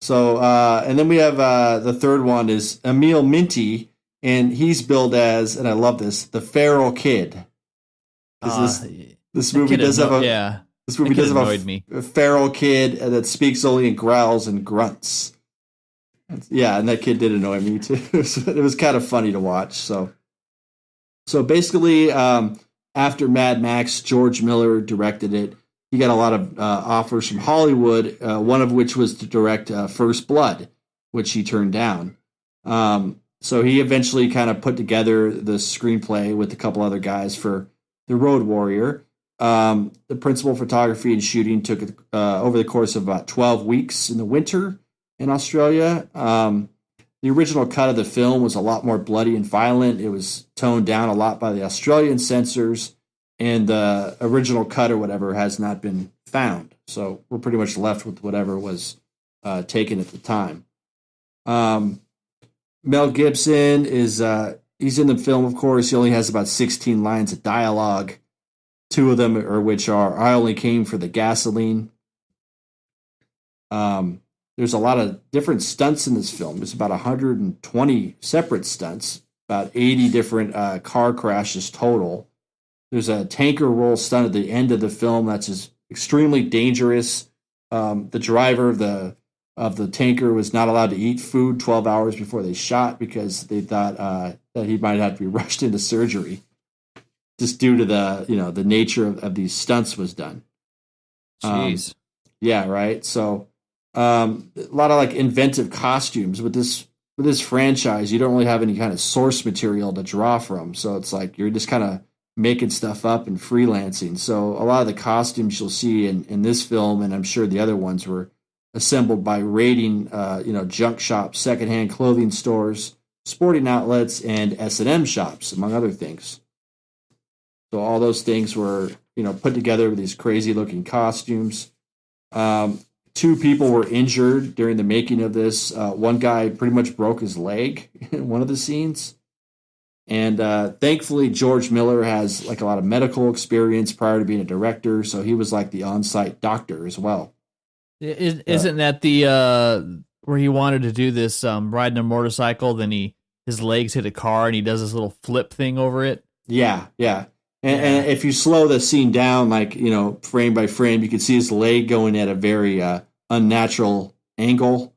B: So, and then we have the third one is Emil Minty, and he's billed as, and I love this, the Feral Kid. This movie does have This movie does have a feral kid that speaks only in growls and grunts. Yeah, and that kid did annoy me too. It was kind of funny to watch. So basically, after Mad Max, George Miller directed it. He got a lot of offers from Hollywood, one of which was to direct First Blood, which he turned down. So he eventually kind of put together the screenplay with a couple other guys for The Road Warrior. The principal photography and shooting took over the course of about 12 weeks in the winter in Australia. The original cut of the film was a lot more bloody and violent. It was toned down a lot by the Australian censors, and the original cut or whatever has not been found. So we're pretty much left with whatever was taken at the time. Mel Gibson is he's in the film, of course. He only has about 16 lines of dialogue. Two of them are which are "I only came for the gasoline." There's a lot of different stunts in this film. There's about 120 separate stunts, about 80 different car crashes total. There's a tanker roll stunt at the end of the film that's just extremely dangerous. The driver of the tanker was not allowed to eat food 12 hours before they shot because they thought that he might have to be rushed into surgery, just due to the nature of these stunts was done.
A: Jeez.
B: Yeah, right. So a lot of like inventive costumes with this franchise. You don't really have any kind of source material to draw from, so it's like you're just kind of making stuff up and freelancing. So a lot of the costumes you'll see in this film, and I'm sure the other ones, were assembled by raiding junk shops, secondhand clothing stores, sporting outlets, and S&M shops, among other things. So all those things were put together with these crazy looking costumes. 2 people were injured during the making of this. One guy pretty much broke his leg in one of the scenes. And thankfully, George Miller has like a lot of medical experience prior to being a director, so he was like the on-site doctor as well.
A: Isn't that the where he wanted to do this riding a motorcycle, then his legs hit a car and he does this little flip thing over it?
B: Yeah. And if you slow the scene down, like, frame by frame, you can see his leg going at a very unnatural angle,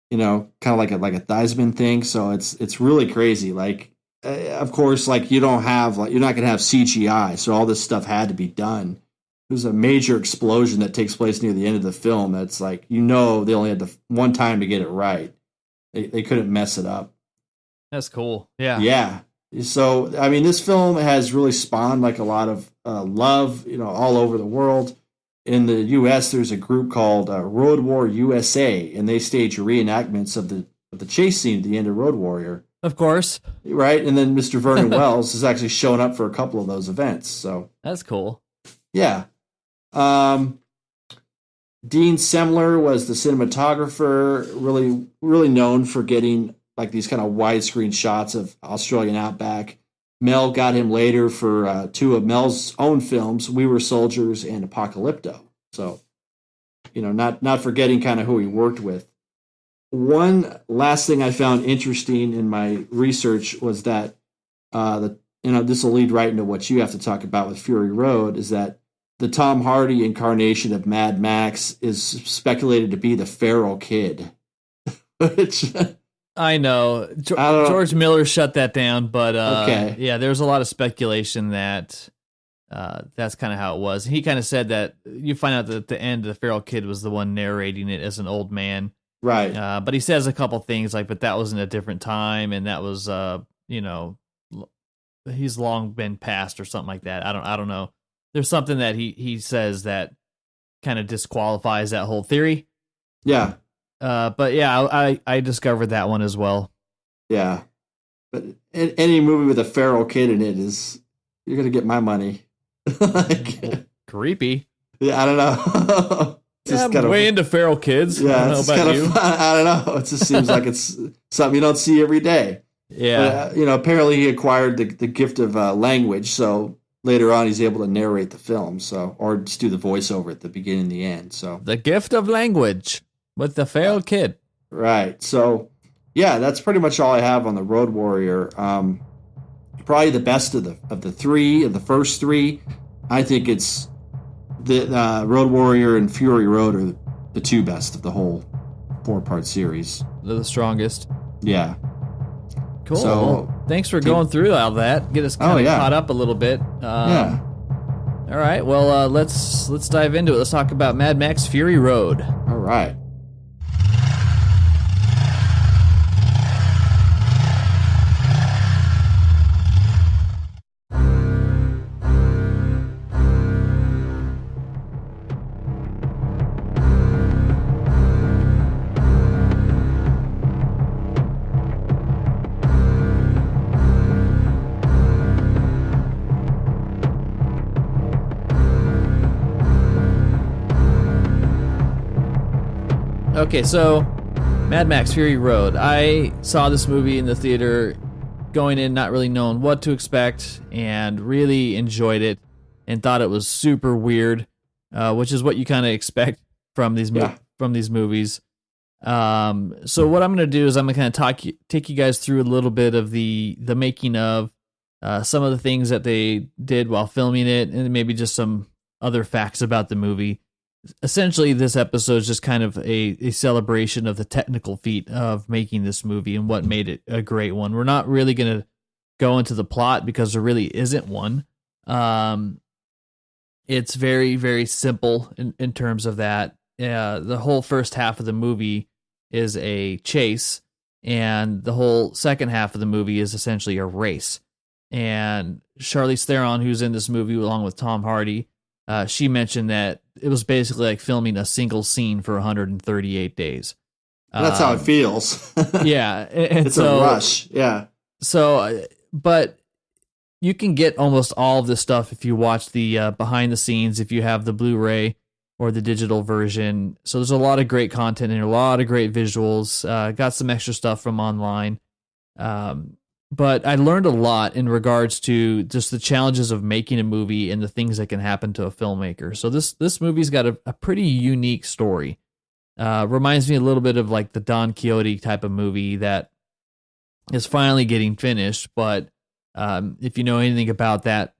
B: kind of like a Theismann thing. So it's really crazy. Like, of course, like you're not going to have CGI. So all this stuff had to be done. There's a major explosion that takes place near the end of the film. That's like, they only had the one time to get it right. They couldn't mess it up.
A: That's cool. Yeah.
B: Yeah. So, I mean, this film has really spawned like a lot of love, all over the world. In the U.S., there's a group called Road War USA, and they stage reenactments of the chase scene at the end of Road Warrior.
A: Of course.
B: Right? And then Mr. Vernon Wells has actually shown up for a couple of those events. So
A: that's cool.
B: Yeah. Dean Semler was the cinematographer, really, really known for getting like these kind of widescreen shots of Australian outback. Mel got him later for 2 of Mel's own films, We Were Soldiers and Apocalypto. So, not forgetting kind of who he worked with. One last thing I found interesting in my research was that this will lead right into what you have to talk about with Fury Road, is that the Tom Hardy incarnation of Mad Max is speculated to be the feral kid. Which
A: I know. George Miller shut that down, but
B: okay.
A: Yeah, there's a lot of speculation that that's kind of how it was. He kind of said that you find out that at the end, the feral kid was the one narrating it as an old man.
B: Right.
A: But he says a couple things like, but that was in a different time, and that was, he's long been passed or something like that. I don't know. There's something that he says that kind of disqualifies that whole theory.
B: Yeah.
A: But yeah, I discovered that one as well.
B: Yeah. But any movie with a feral kid in it you're going to get my money.
A: Creepy.
B: Yeah, I don't know.
A: I'm way into feral kids.
B: Yeah,
A: I don't know about you.
B: I don't know. It just seems like it's something you don't see every day.
A: Yeah.
B: But, apparently he acquired the gift of language, so later on he's able to narrate the film, or just do the voiceover at the beginning and the end. So
A: the gift of language with the feral kid.
B: Right. So, yeah, that's pretty much all I have on the Road Warrior. Probably the best of the first 3. I think it's the Road Warrior and Fury Road are the two best of the whole 4-part series.
A: They're the strongest.
B: Yeah.
A: Cool. So, well, thanks for going through all that. Get us kind of caught up a little bit.
B: Yeah.
A: All right. Well, let's dive into it. Let's talk about Mad Max Fury Road.
B: All right.
A: Okay, so Mad Max Fury Road. I saw this movie in the theater going in not really knowing what to expect and really enjoyed it and thought it was super weird, which is what you kind of expect from these movies. So what I'm going to do is I'm going to kind of take you guys through a little bit of the making of, some of the things that they did while filming it, and maybe just some other facts about the movie. Essentially, this episode is just kind of a celebration of the technical feat of making this movie and what made it a great one. We're not really going to go into the plot because there really isn't one. It's very, very simple in terms of that. The whole first half of the movie is a chase, and the whole second half of the movie is essentially a race. And Charlize Theron, who's in this movie along with Tom Hardy, she mentioned that it was basically like filming a single scene for 138 days.
B: That's how it feels.
A: Yeah. And
B: it's a rush. Yeah.
A: So, but you can get almost all of this stuff if you watch the behind the scenes, if you have the Blu-ray or the digital version. So there's a lot of great content and a lot of great visuals. Got some extra stuff from online. But I learned a lot in regards to just the challenges of making a movie and the things that can happen to a filmmaker. So this movie's got a pretty unique story. Reminds me a little bit of like the Don Quixote type of movie that is finally getting finished. But if you know anything about that,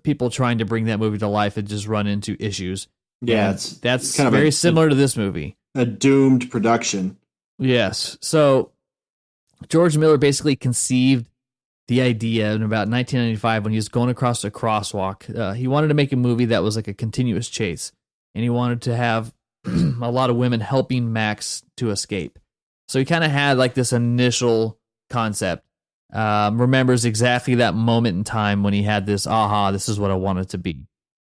A: people trying to bring that movie to life had just run into issues.
B: Yeah,
A: that's kind of very similar to this movie.
B: A doomed production.
A: Yes. So George Miller basically conceived the idea in about 1995 when he was going across a crosswalk. He wanted to make a movie that was like a continuous chase, and he wanted to have a lot of women helping Max to escape. So he kind of had like this initial concept. Remembers exactly that moment in time when he had this, this is what I want it to be.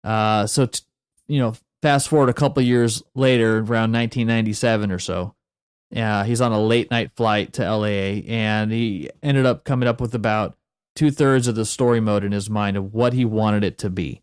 A: So fast forward a couple years later, around 1997 or so. He's on a late night flight to LA, and he ended up coming up with about 2/3 of the story mode in his mind of what he wanted it to be.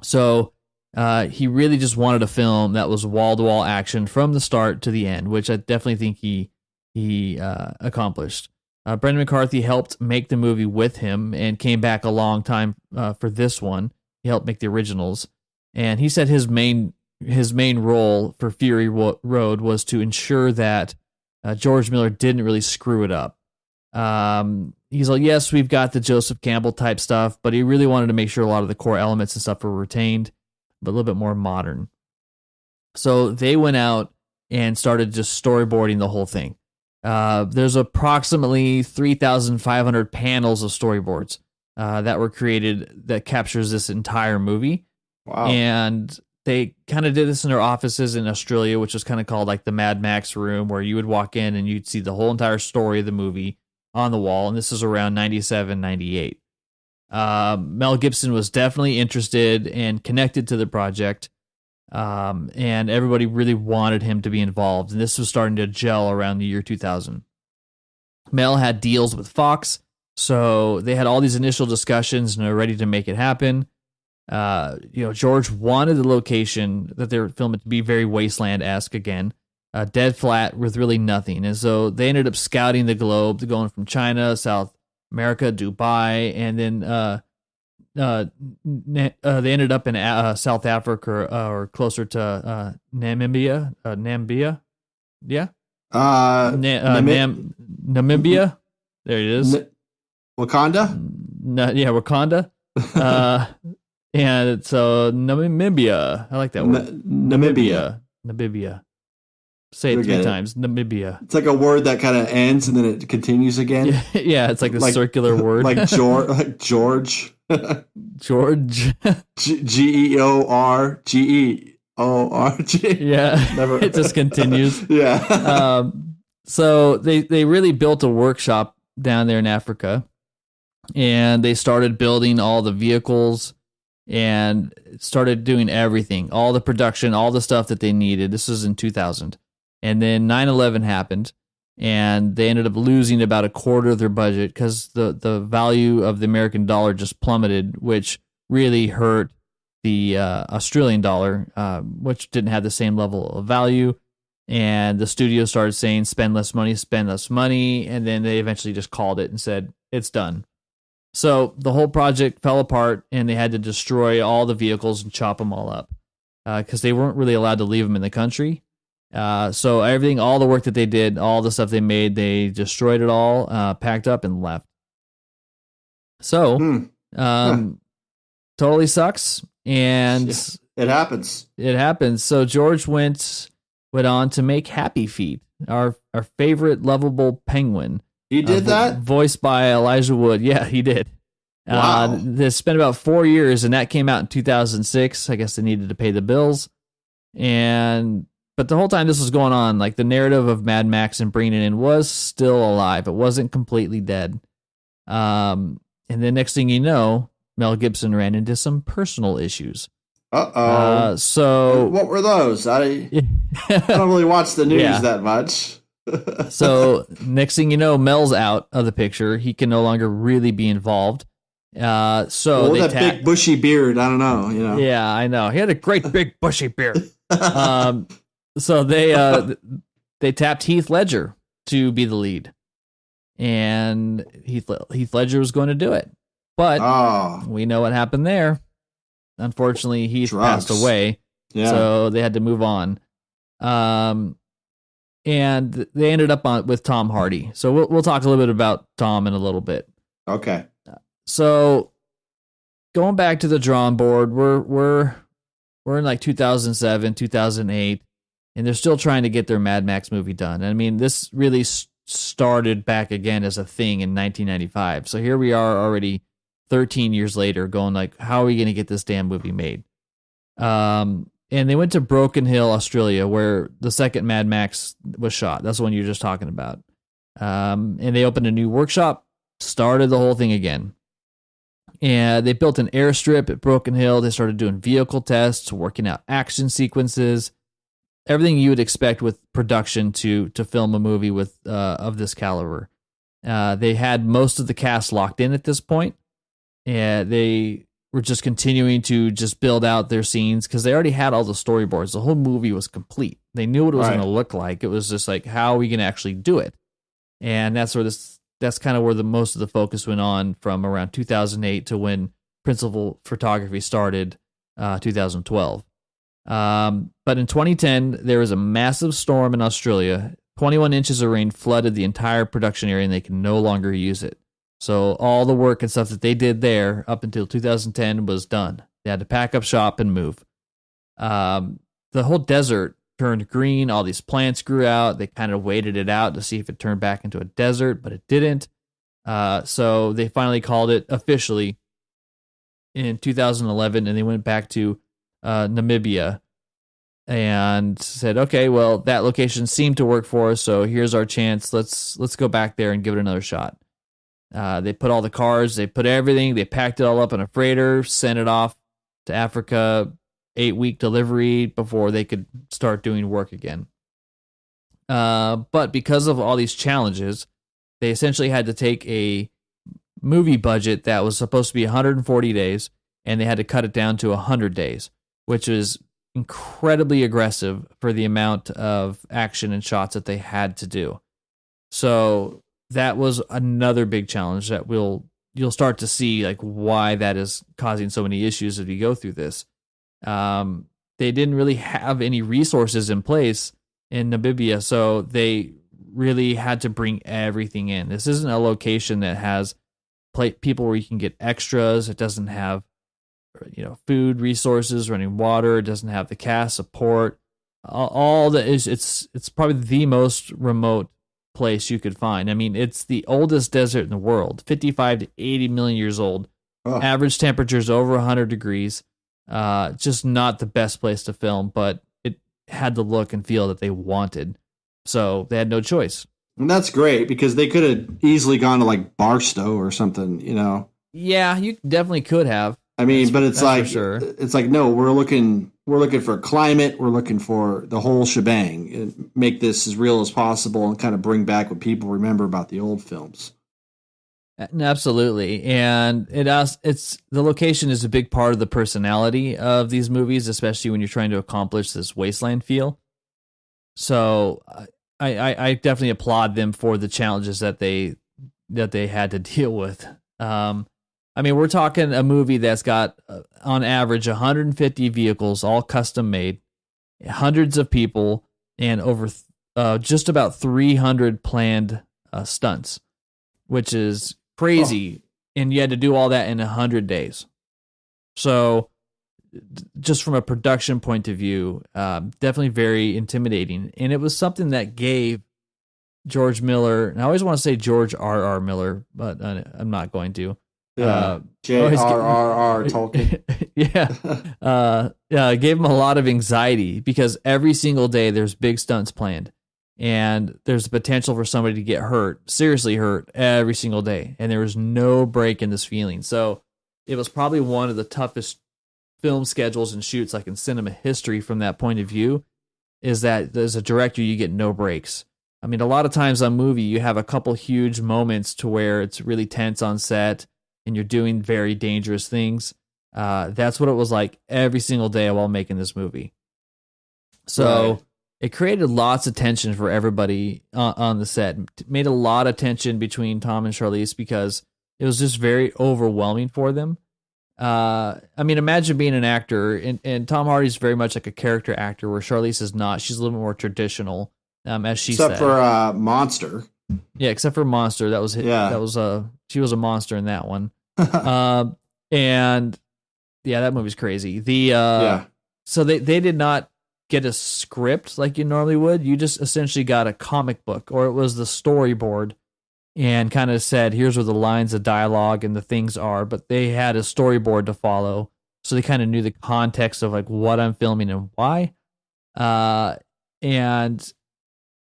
A: So he really just wanted a film that was wall-to-wall action from the start to the end, which I definitely think he accomplished. Brendan McCarthy helped make the movie with him and came back a long time for this one. He helped make the originals, and he said his main role for Fury Road was to ensure that George Miller didn't really screw it up. He's like, yes, we've got the Joseph Campbell type stuff, but he really wanted to make sure a lot of the core elements and stuff were retained, but a little bit more modern. So they went out and started just storyboarding the whole thing. There's approximately 3,500 panels of storyboards that were created that captures this entire movie.
B: Wow.
A: And they kind of did this in their offices in Australia, which was kind of called like the Mad Max room, where you would walk in and you'd see the whole entire story of the movie on the wall. And this is around 97, 98. Mel Gibson was definitely interested and connected to the project. And everybody really wanted him to be involved. And this was starting to gel around the year 2000. Mel had deals with Fox, so they had all these initial discussions and are ready to make it happen. George wanted the location that they were filming to be very wasteland-esque again, dead flat with really nothing. And so they ended up scouting the globe, going from China, South America, Dubai, and then they ended up in South Africa or closer to Namibia. Yeah. Namibia. There it is.
B: Wakanda.
A: Wakanda. And so Namibia. I like that word. Namibia. Say it 3 times. Namibia.
B: It's like a word that kind of ends and then it continues again.
A: Yeah, it's like a circular word.
B: Like George.
A: George.
B: Georg.
A: Yeah.
B: Never.
A: It just continues.
B: Yeah.
A: So they really built a workshop down there in Africa, and they started building all the vehicles and started doing everything, all the production, all the stuff that they needed. This was in 2000. And then 9/11 happened, and they ended up losing about a quarter of their budget because the value of the American dollar just plummeted, which really hurt the Australian dollar, which didn't have the same level of value. And the studio started saying, spend less money. And then they eventually just called it and said, it's done. So the whole project fell apart, and they had to destroy all the vehicles and chop them all up because they weren't really allowed to leave them in the country. So everything, all the work that they did, all the stuff they made, they destroyed it all, packed up and left. So, totally sucks. And
B: it happens.
A: So George went on to make Happy Feet, our favorite lovable penguin.
B: He did that?
A: Voiced by Elijah Wood. Yeah, he did.
B: Wow.
A: They spent about 4 years, and that came out in 2006. I guess they needed to pay the bills. But the whole time this was going on, like the narrative of Mad Max and bringing it in was still alive. It wasn't completely dead. And the next thing you know, Mel Gibson ran into some personal issues. So
B: what were those? I don't really watch the news that much.
A: So next thing you know, Mel's out of the picture. He can no longer really be involved. So
B: that big bushy beard, I don't know.
A: Yeah, I know. He had a great big bushy beard. So they tapped Heath Ledger to be the lead, and Heath Ledger was going to do it, but we know what happened there. Unfortunately, Heath passed away, so they had to move on. And they ended up with Tom Hardy. So we'll talk a little bit about Tom in a little bit.
B: Okay.
A: So going back to the drawing board, we're in like 2007, 2008, and they're still trying to get their Mad Max movie done. I mean, this really started back again as a thing in 1995. So here we are already 13 years later going like, how are we going to get this damn movie made? And they went to Broken Hill, Australia, where the second Mad Max was shot. That's the one you were just talking about. And they opened a new workshop, started the whole thing again. And they built an airstrip at Broken Hill. They started doing vehicle tests, working out action sequences, everything you would expect with production to film a movie with of this caliber. They had most of the cast locked in at this point. And they were just continuing to just build out their scenes because they already had all the storyboards. The whole movie was complete. They knew what it was going to look like. It was just like, how are we going to actually do it? And that's kind of where the most of the focus went on from around 2008 to when principal photography started, 2012. But in 2010, there was a massive storm in Australia. 21 inches of rain flooded the entire production area, and they can no longer use it. So all the work and stuff that they did there up until 2010 was done. They had to pack up shop and move. The whole desert turned green. All these plants grew out. They kind of waited it out to see if it turned back into a desert, but it didn't. So they finally called it officially in 2011, and they went back to Namibia and said, okay, well, that location seemed to work for us, so here's our chance. Let's go back there and give it another shot. They put all the cars, they put everything, they packed it all up in a freighter, sent it off to Africa, 8-week delivery before they could start doing work again. But because of all these challenges, they essentially had to take a movie budget that was supposed to be 140 days, and they had to cut it down to 100 days, which is incredibly aggressive for the amount of action and shots that they had to do. So that was another big challenge that you'll start to see like why that is causing so many issues as we go through this. They didn't really have any resources in place in Namibia, so they really had to bring everything in. This isn't a location that has people where you can get extras. It doesn't have food resources, running water. It doesn't have the cast support. All that is, it's probably the most remote place you could find. I mean, it's the oldest desert in the world, 55 to 80 million years old. Oh. Average temperatures over 100 degrees. Just not the best place to film, but it had the look and feel that they wanted. So they had no choice.
B: And that's great because they could have easily gone to like Barstow or something,
A: Yeah, you definitely could have.
B: I mean, but it's like, sure. It's like, no, we're looking for climate. We're looking for the whole shebang and make this as real as possible and kind of bring back what people remember about the old films.
A: Absolutely. And it's the location is a big part of the personality of these movies, especially when you're trying to accomplish this wasteland feel. So I definitely applaud them for the challenges that they had to deal with. I mean, we're talking a movie that's got, on average, 150 vehicles, all custom made, hundreds of people, and over just about 300 planned stunts, which is crazy. And you had to do all that in 100 days. So just from a production point of view, definitely very intimidating. And it was something that gave George Miller, and I always want to say George R.R. Miller, but I'm not going to.
B: J.R.R.R. Tolkien.
A: Yeah. Gave him a lot of anxiety because every single day there's big stunts planned and there's the potential for somebody to get hurt, seriously hurt every single day. And there was no break in this feeling. So it was probably one of the toughest film schedules and shoots like in cinema history from that point of view, is that as a director, you get no breaks. I mean, a lot of times on movie, you have a couple huge moments to where it's really tense on set and you're doing very dangerous things. That's what it was like every single day while making this movie. So right. It created lots of tension for everybody on the set. It made a lot of tension between Tom and Charlize because it was just very overwhelming for them. I mean, imagine being an actor, and Tom Hardy's very much like a character actor, where Charlize is not. She's a little bit more traditional, as she said.
B: Except for Monster.
A: Yeah, except for Monster. That was she was a monster in that one. And yeah, that movie's crazy. So they did not get a script like you normally would. You just essentially got a comic book, or it was the storyboard, and kind of said, here's where the lines of dialogue and the things are, but they had a storyboard to follow. So they kind of knew the context of like what I'm filming and why. But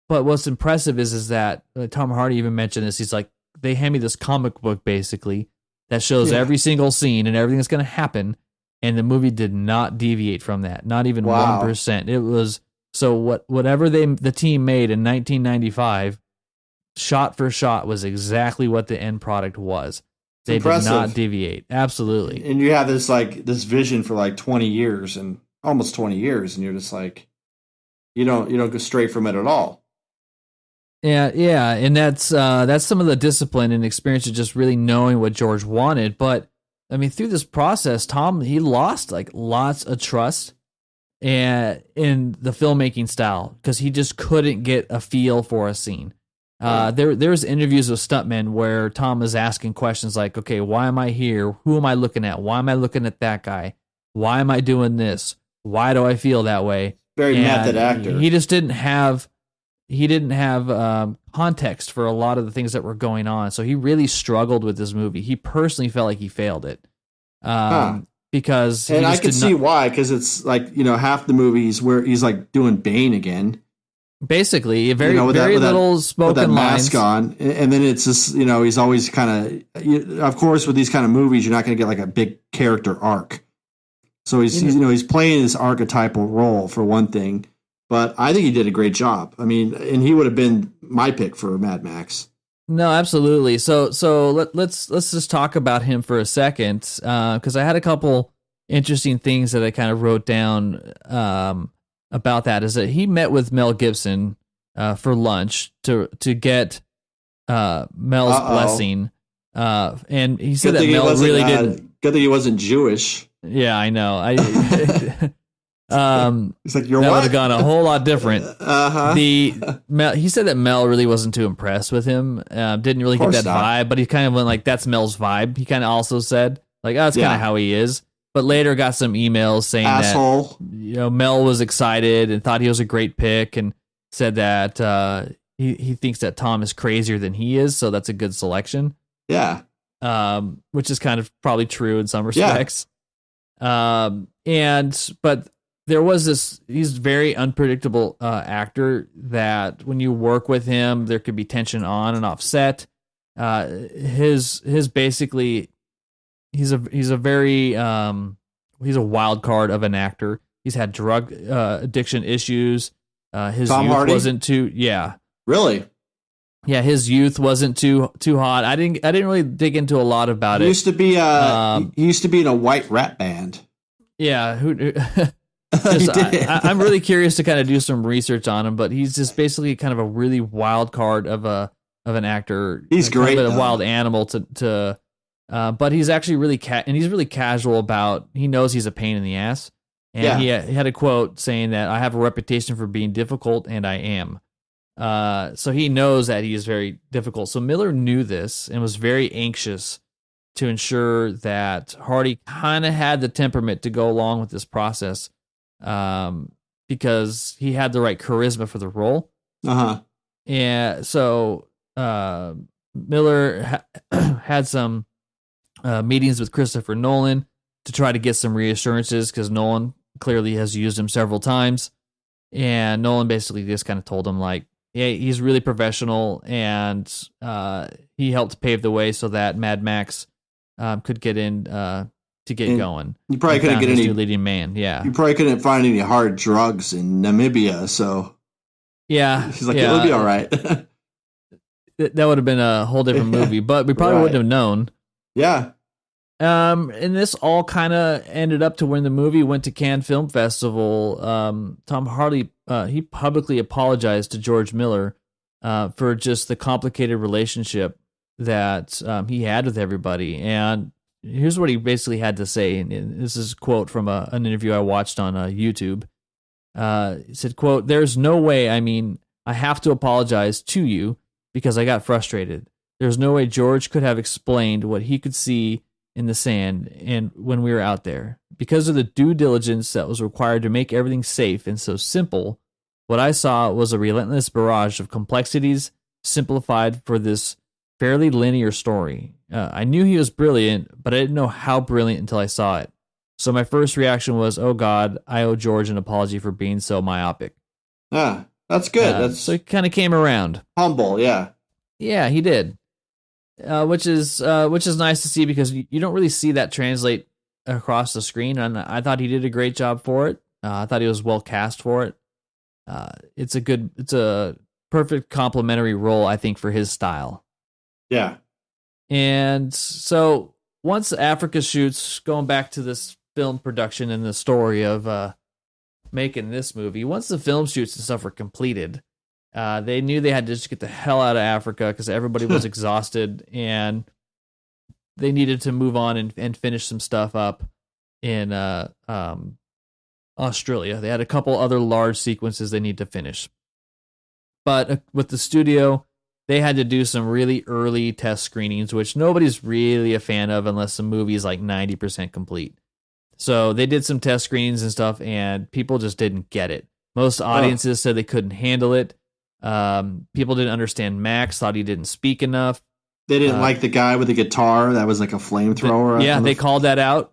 A: what's impressive is that Tom Hardy even mentioned this. He's like, they hand me this comic book basically that shows every single scene and everything that's going to happen. And the movie did not deviate from that. Not even 1%. It was, so whatever the team made in 1995, shot for shot, was exactly what the end product was. They did not deviate. Absolutely.
B: And you have this vision for like 20 years and almost 20 years, and you're just like, you don't go straight from it at all.
A: Yeah, and that's some of the discipline and experience of just really knowing what George wanted. But I mean, through this process, Tom, he lost like lots of trust in the filmmaking style because he just couldn't get a feel for a scene. There was interviews with stuntmen where Tom is asking questions like, okay, why am I here? Who am I looking at? Why am I looking at that guy? Why am I doing this? Why do I feel that way?
B: Very method actor.
A: He just didn't have context for a lot of the things that were going on. So he really struggled with this movie. He personally felt like he failed it. Because
B: and I can see why, because it's like, half the movies where he's like doing Bane again.
A: Basically, very little spoken
B: with that
A: lines.
B: mask on, and then it's just he's always kind of course with these kind of movies you're not going to get like a big character arc. So he's playing this archetypal role for one thing, but I think he did a great job. I mean, and he would have been my pick for Mad Max.
A: No, absolutely. So let's just talk about him for a second, because I had a couple interesting things that I kind of wrote down about that. Is that he met with Mel Gibson for lunch to get Mel's blessing, and he said that Mel really didn't.
B: Good thing he wasn't Jewish.
A: Yeah, I know.
B: He's like, you're
A: that
B: what?
A: would have gone a whole lot different. He said that Mel really wasn't too impressed with him. Didn't really get that vibe, but he kind of went like, that's Mel's vibe. He kind of also said like, oh, that's kind of how he is. but later got some emails saying
B: asshole.
A: that Mel was excited and thought he was a great pick, and said that he thinks that Tom is crazier than he is, so that's a good selection.
B: Yeah.
A: Which is kind of probably true in some respects. Yeah. But there was he's a very unpredictable actor that when you work with him, there could be tension on and off set. His basically, he's a very, he's a wild card of an actor. He's had drug addiction issues. His
B: Tom
A: youth
B: Hardy?
A: wasn't too, yeah.
B: Really?
A: Yeah, his youth wasn't too hot. I didn't really dig into a lot about it.
B: He used to be he used to be in a white rap band.
A: Yeah, I'm really curious to kind of do some research on him, but he's just basically kind of a really wild card of an actor.
B: He's great,
A: kind of a wild animal but he's actually really and he's really casual about. He knows he's a pain in the ass, and he had a quote saying that I have a reputation for being difficult, and I am. So he knows that he is very difficult. So Miller knew this and was very anxious to ensure that Hardy kind of had the temperament to go along with this process, because he had the right charisma for the role. And so Miller had some meetings with Christopher Nolan to try to get some reassurances, because Nolan clearly has used him several times. And Nolan basically just kind of told him, like, yeah, he's really professional, and he helped pave the way so that Mad Max could get in to get going.
B: You probably couldn't get any
A: leading man. Yeah,
B: you probably couldn't find any hard drugs in Namibia, so
A: yeah,
B: he's like, it'll be all right.
A: That would have been a whole different movie, but we probably wouldn't have known.
B: Yeah.
A: And this all kind of ended up to when the movie went to Cannes Film Festival. Tom Hardy, he publicly apologized to George Miller for just the complicated relationship that he had with everybody. And here's what he basically had to say. And this is a quote from an interview I watched on YouTube. He said, quote, "There's no way, I have to apologize to you because I got frustrated. There's no way George could have explained what he could see in the sand and when we were out there. Because of the due diligence that was required to make everything safe and so simple, what I saw was a relentless barrage of complexities simplified for this fairly linear story. I knew he was brilliant, but I didn't know how brilliant until I saw it. So my first reaction was, oh God, I owe George an apology for being so myopic."
B: Ah, that's good.
A: So he kind of came around.
B: Humble, yeah.
A: Yeah, he did. Which is nice to see, because you don't really see that translate across the screen, and I thought he did a great job for it. I thought he was well cast for it. It's a perfect complementary role, I think, for his style.
B: Yeah.
A: And so once Africa shoots, going back to this film production and the story of making this movie, once the film shoots and stuff were completed, they knew they had to just get the hell out of Africa because everybody was exhausted, and they needed to move on and finish some stuff up in Australia. They had a couple other large sequences they need to finish. But with the studio, they had to do some really early test screenings, which nobody's really a fan of unless the movie is like 90% complete. So they did some test screenings and stuff, and people just didn't get it. Most audiences said they couldn't handle it. People didn't understand Max, thought he didn't speak enough.
B: They didn't like the guy with the guitar that was like a flamethrower.
A: Yeah, they called that out.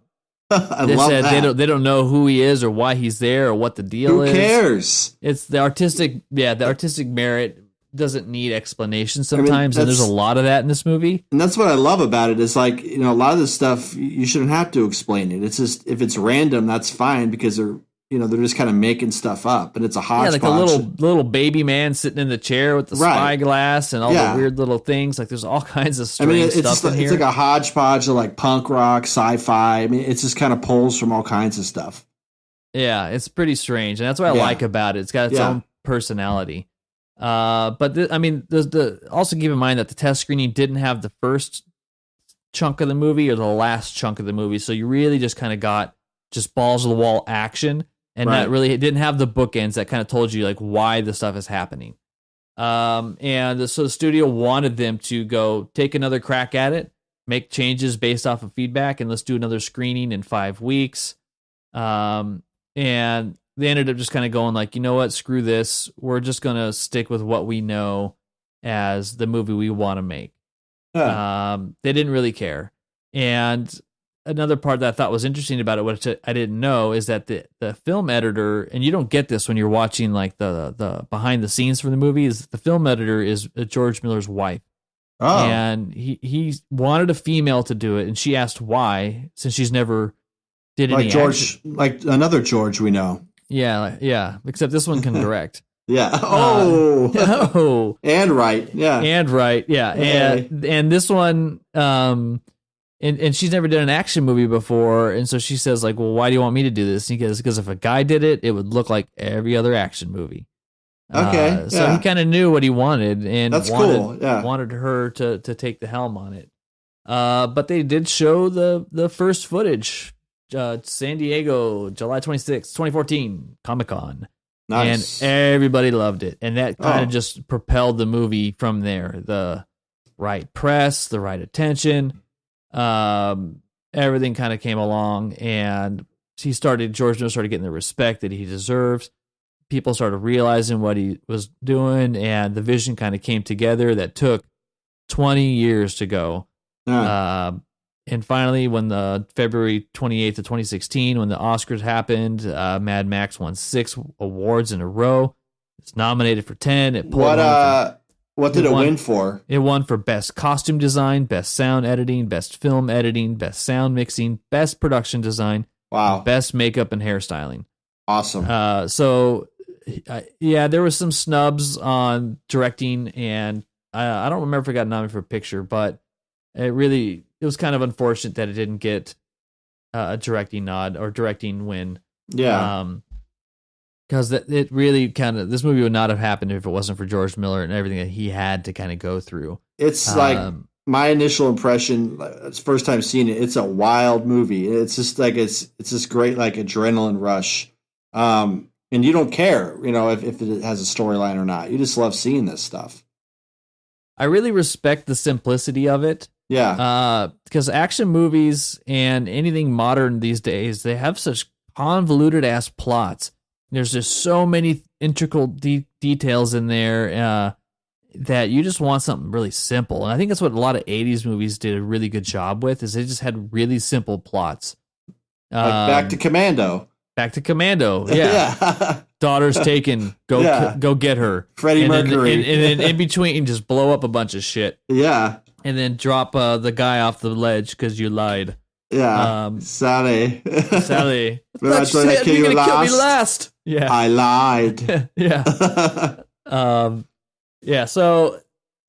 B: They love
A: said
B: that.
A: They don't know who he is or why he's there or what the deal is.
B: Who cares?
A: It's the artistic merit doesn't need explanation sometimes, and there's a lot of that in this movie.
B: And that's what I love about it. It's like, a lot of this stuff you shouldn't have to explain it. It's just, if it's random, that's fine, because they're just kind of making stuff up, and it's a hodgepodge.
A: Yeah, like a little baby man sitting in the chair with the spyglass and all the weird little things. Like, there's all kinds of strange stuff in here.
B: It's like a hodgepodge of like punk rock, sci-fi. It's just kind of pulls from all kinds of stuff.
A: Yeah, it's pretty strange, and that's what I like about it. It's got its own personality. But also keep in mind that the test screening didn't have the first chunk of the movie or the last chunk of the movie, so you really just kind of got just balls of the wall action. And that really, it didn't have the bookends that kind of told you like why the stuff is happening. So the studio wanted them to go take another crack at it. make changes based off of feedback, and let's do another screening in 5 weeks. And they ended up just kind of going like, you know what, screw this. We're just going to stick with what we know as the movie we want to make. They didn't really care. And another part that I thought was interesting about it, which I didn't know, is that the film editor, and you don't get this when you're watching like the behind the scenes from the movie, is the film editor is George Miller's wife. Oh. And he wanted a female to do it, and she asked why, since she's never did any
B: George, like another George we know.
A: Yeah, except this one can direct.
B: Yeah. And right. Yeah.
A: And right. Yeah. Okay. And this one, and she's never done an action movie before, and so she says like, well, why do you want me to do this? And he goes, because if a guy did it, it would look like every other action movie.
B: Okay.
A: So he kind of knew what he wanted, and
B: that's cool. Yeah.
A: Wanted her to take the helm on it. But they did show the first footage. San Diego, July 26th, 2014, Comic-Con.
B: Nice.
A: And everybody loved it. And that kind of just propelled the movie from there. The right press, the right attention, everything kind of came along, and George Miller started getting the respect that he deserves. People started realizing what he was doing, and the vision kind of came together that took 20 years to go. And finally, when the February 28th of 2016, when the Oscars happened, Mad Max won 6 awards in a row. It's nominated for 10.
B: What did it win for?
A: It won for Best Costume Design, Best Sound Editing, Best Film Editing, Best Sound Mixing, Best Production Design, Best Makeup and Hairstyling.
B: Awesome.
A: There was some snubs on directing, and I don't remember if it got nominated for a picture, but it was kind of unfortunate that it didn't get a directing nod or directing win.
B: Yeah.
A: Because it really this movie would not have happened if it wasn't for George Miller and everything that he had to kind of go through.
B: It's like my initial impression, it's first time seeing it. It's a wild movie. It's just like, it's this great like adrenaline rush. And you don't care, if it has a storyline or not. You just love seeing this stuff.
A: I really respect the simplicity of it.
B: Yeah.
A: Because action movies and anything modern these days, they have such convoluted ass plots. There's just so many integral details in there that you just want something really simple. And I think that's what a lot of 80s movies did a really good job with, is they just had really simple plots.
B: Like Back to Commando.
A: Yeah. Daughter's taken. Go get her.
B: Freddie Mercury.
A: And then in between, just blow up a bunch of shit.
B: Yeah.
A: And then drop the guy off the ledge because you lied.
B: Yeah. Sally.
A: You're gonna kill me last. Yeah.
B: I lied.
A: Yeah. Yeah. So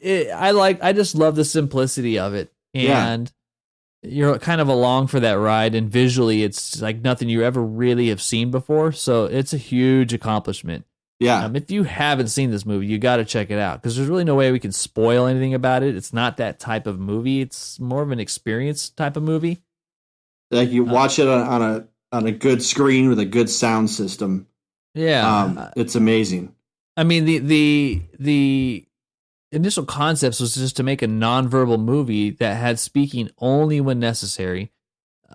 A: I just love the simplicity of it, and you're kind of along for that ride. And visually, it's like nothing you ever really have seen before. So it's a huge accomplishment.
B: Yeah.
A: If you haven't seen this movie, you got to check it out, because there's really no way we can spoil anything about it. It's not that type of movie. It's more of an experience type of movie.
B: Like you watch it on a good screen with a good sound system.
A: Yeah.
B: It's amazing.
A: I mean, the initial concepts was just to make a nonverbal movie that had speaking only when necessary.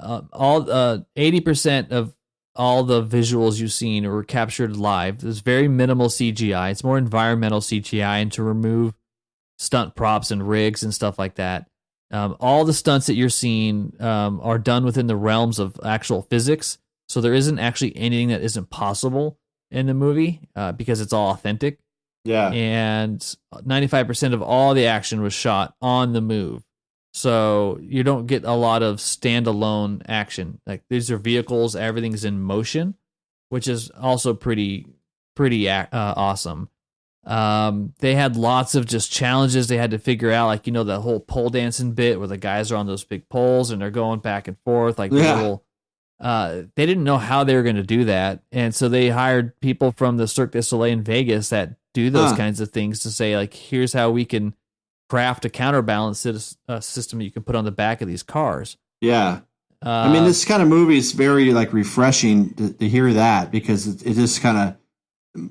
A: 80% of all the visuals you've seen were captured live. There's very minimal CGI. It's more environmental CGI, and to remove stunt props and rigs and stuff like that. All the stunts that you're seeing are done within the realms of actual physics. So there isn't actually anything that isn't possible in the movie because it's all authentic.
B: Yeah.
A: And 95% of all the action was shot on the move. So you don't get a lot of standalone action. Like, these are vehicles, everything's in motion, which is also pretty awesome. They had lots of just challenges they had to figure out, like, the whole pole dancing bit where the guys are on those big poles and they're going back and forth, like they didn't know how they were going to do that. And so they hired people from the Cirque du Soleil in Vegas that do those kinds of things to say, like, here's how we can craft a counterbalance system you can put on the back of these cars.
B: Yeah. I mean, this kind of movie is very like refreshing to hear that, because it just kind of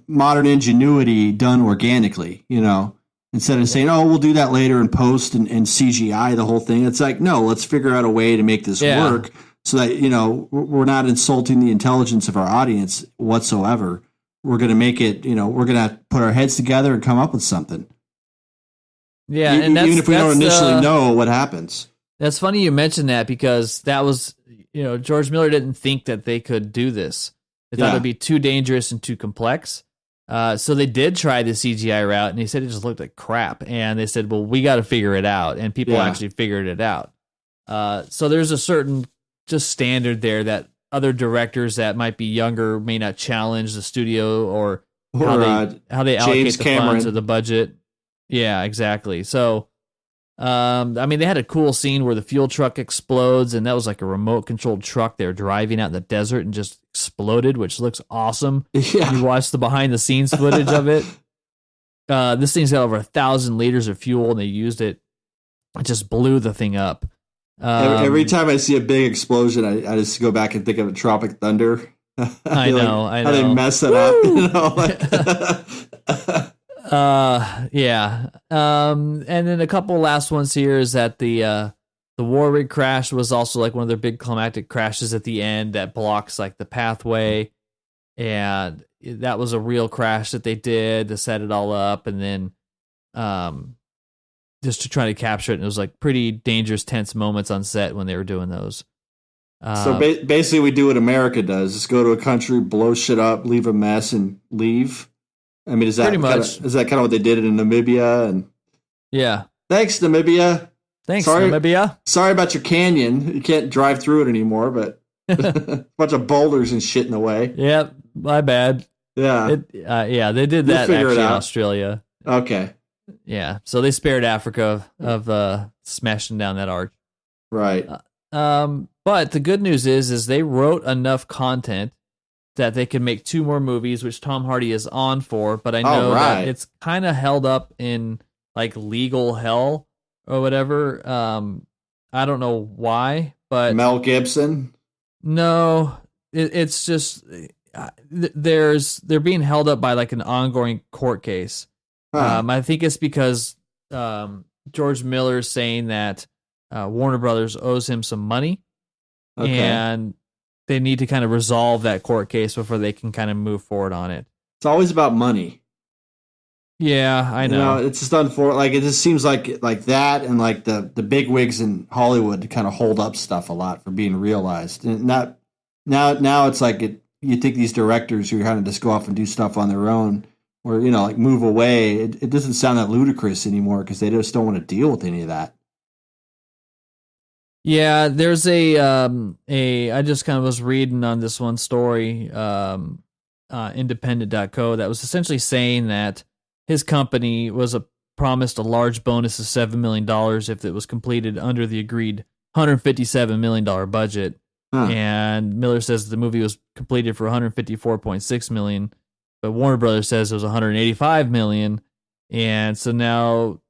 B: modern ingenuity done organically, instead of saying, "Oh, we'll do that later in post and CGI the whole thing." It's like, no, let's figure out a way to make this work so that we're not insulting the intelligence of our audience whatsoever. We're going to make it. We're going to put our heads together and come up with something.
A: Yeah,
B: and even if we don't initially know what happens.
A: That's funny you mentioned that, because that was, George Miller didn't think that they could do this. They thought it would be too dangerous and too complex. So they did try the CGI route, and he said it just looked like crap. And they said, well, we got to figure it out. And people actually figured it out. So there's a certain just standard there that other directors that might be younger may not challenge the studio or how they allocate the funds or the budget. Yeah, exactly. So, they had a cool scene where the fuel truck explodes, and that was like a remote controlled truck they were driving out in the desert and just exploded, which looks awesome. Yeah. You watch the behind the scenes footage of it. This thing's got over 1,000 liters of fuel, and they used it. It just blew the thing up.
B: Every time I see a big explosion, I just go back and think of a Tropic Thunder.
A: I know.
B: How they mess it up.
A: Yeah. And then a couple last ones here is that the Warwick crash was also like one of their big climactic crashes at the end that blocks like the pathway, and that was a real crash that they did to set it all up, and then just to try to capture it. And it was like pretty dangerous, tense moments on set when they were doing those.
B: So basically, we do what America does: just go to a country, blow shit up, leave a mess, and leave. I mean, is that kind of what they did in Namibia? And
A: yeah,
B: thanks, Namibia.
A: Thanks, Namibia.
B: Sorry about your canyon. You can't drive through it anymore, but a bunch of boulders and shit in the way.
A: Yeah, my bad.
B: Yeah,
A: they did that actually in Australia.
B: Okay.
A: Yeah, so they spared Africa of smashing down that arch.
B: Right.
A: But the good news is they wrote enough content that they can make 2 more movies, which Tom Hardy is on for. But I know that it's kind of held up in like legal hell or whatever. I don't know why, but
B: Mel Gibson.
A: No, it's just they're being held up by like an ongoing court case. I think it's because George Miller is saying that Warner Brothers owes him some money, and they need to kind of resolve that court case before they can kind of move forward on it.
B: It's always about money.
A: Yeah, I know.
B: It's just it just seems like that, and like the big wigs in Hollywood kind of hold up stuff a lot for being realized. And now it's like you think these directors who kind of just go off and do stuff on their own, or like move away. It doesn't sound that ludicrous anymore because they just don't want to deal with any of that.
A: Yeah, there's I just kind of was reading on this one story, independent.co, that was essentially saying that his company was promised a large bonus of $7 million if it was completed under the agreed $157 million budget. And Miller says the movie was completed for $154.6 million, but Warner Brothers says it was $185 million. And so now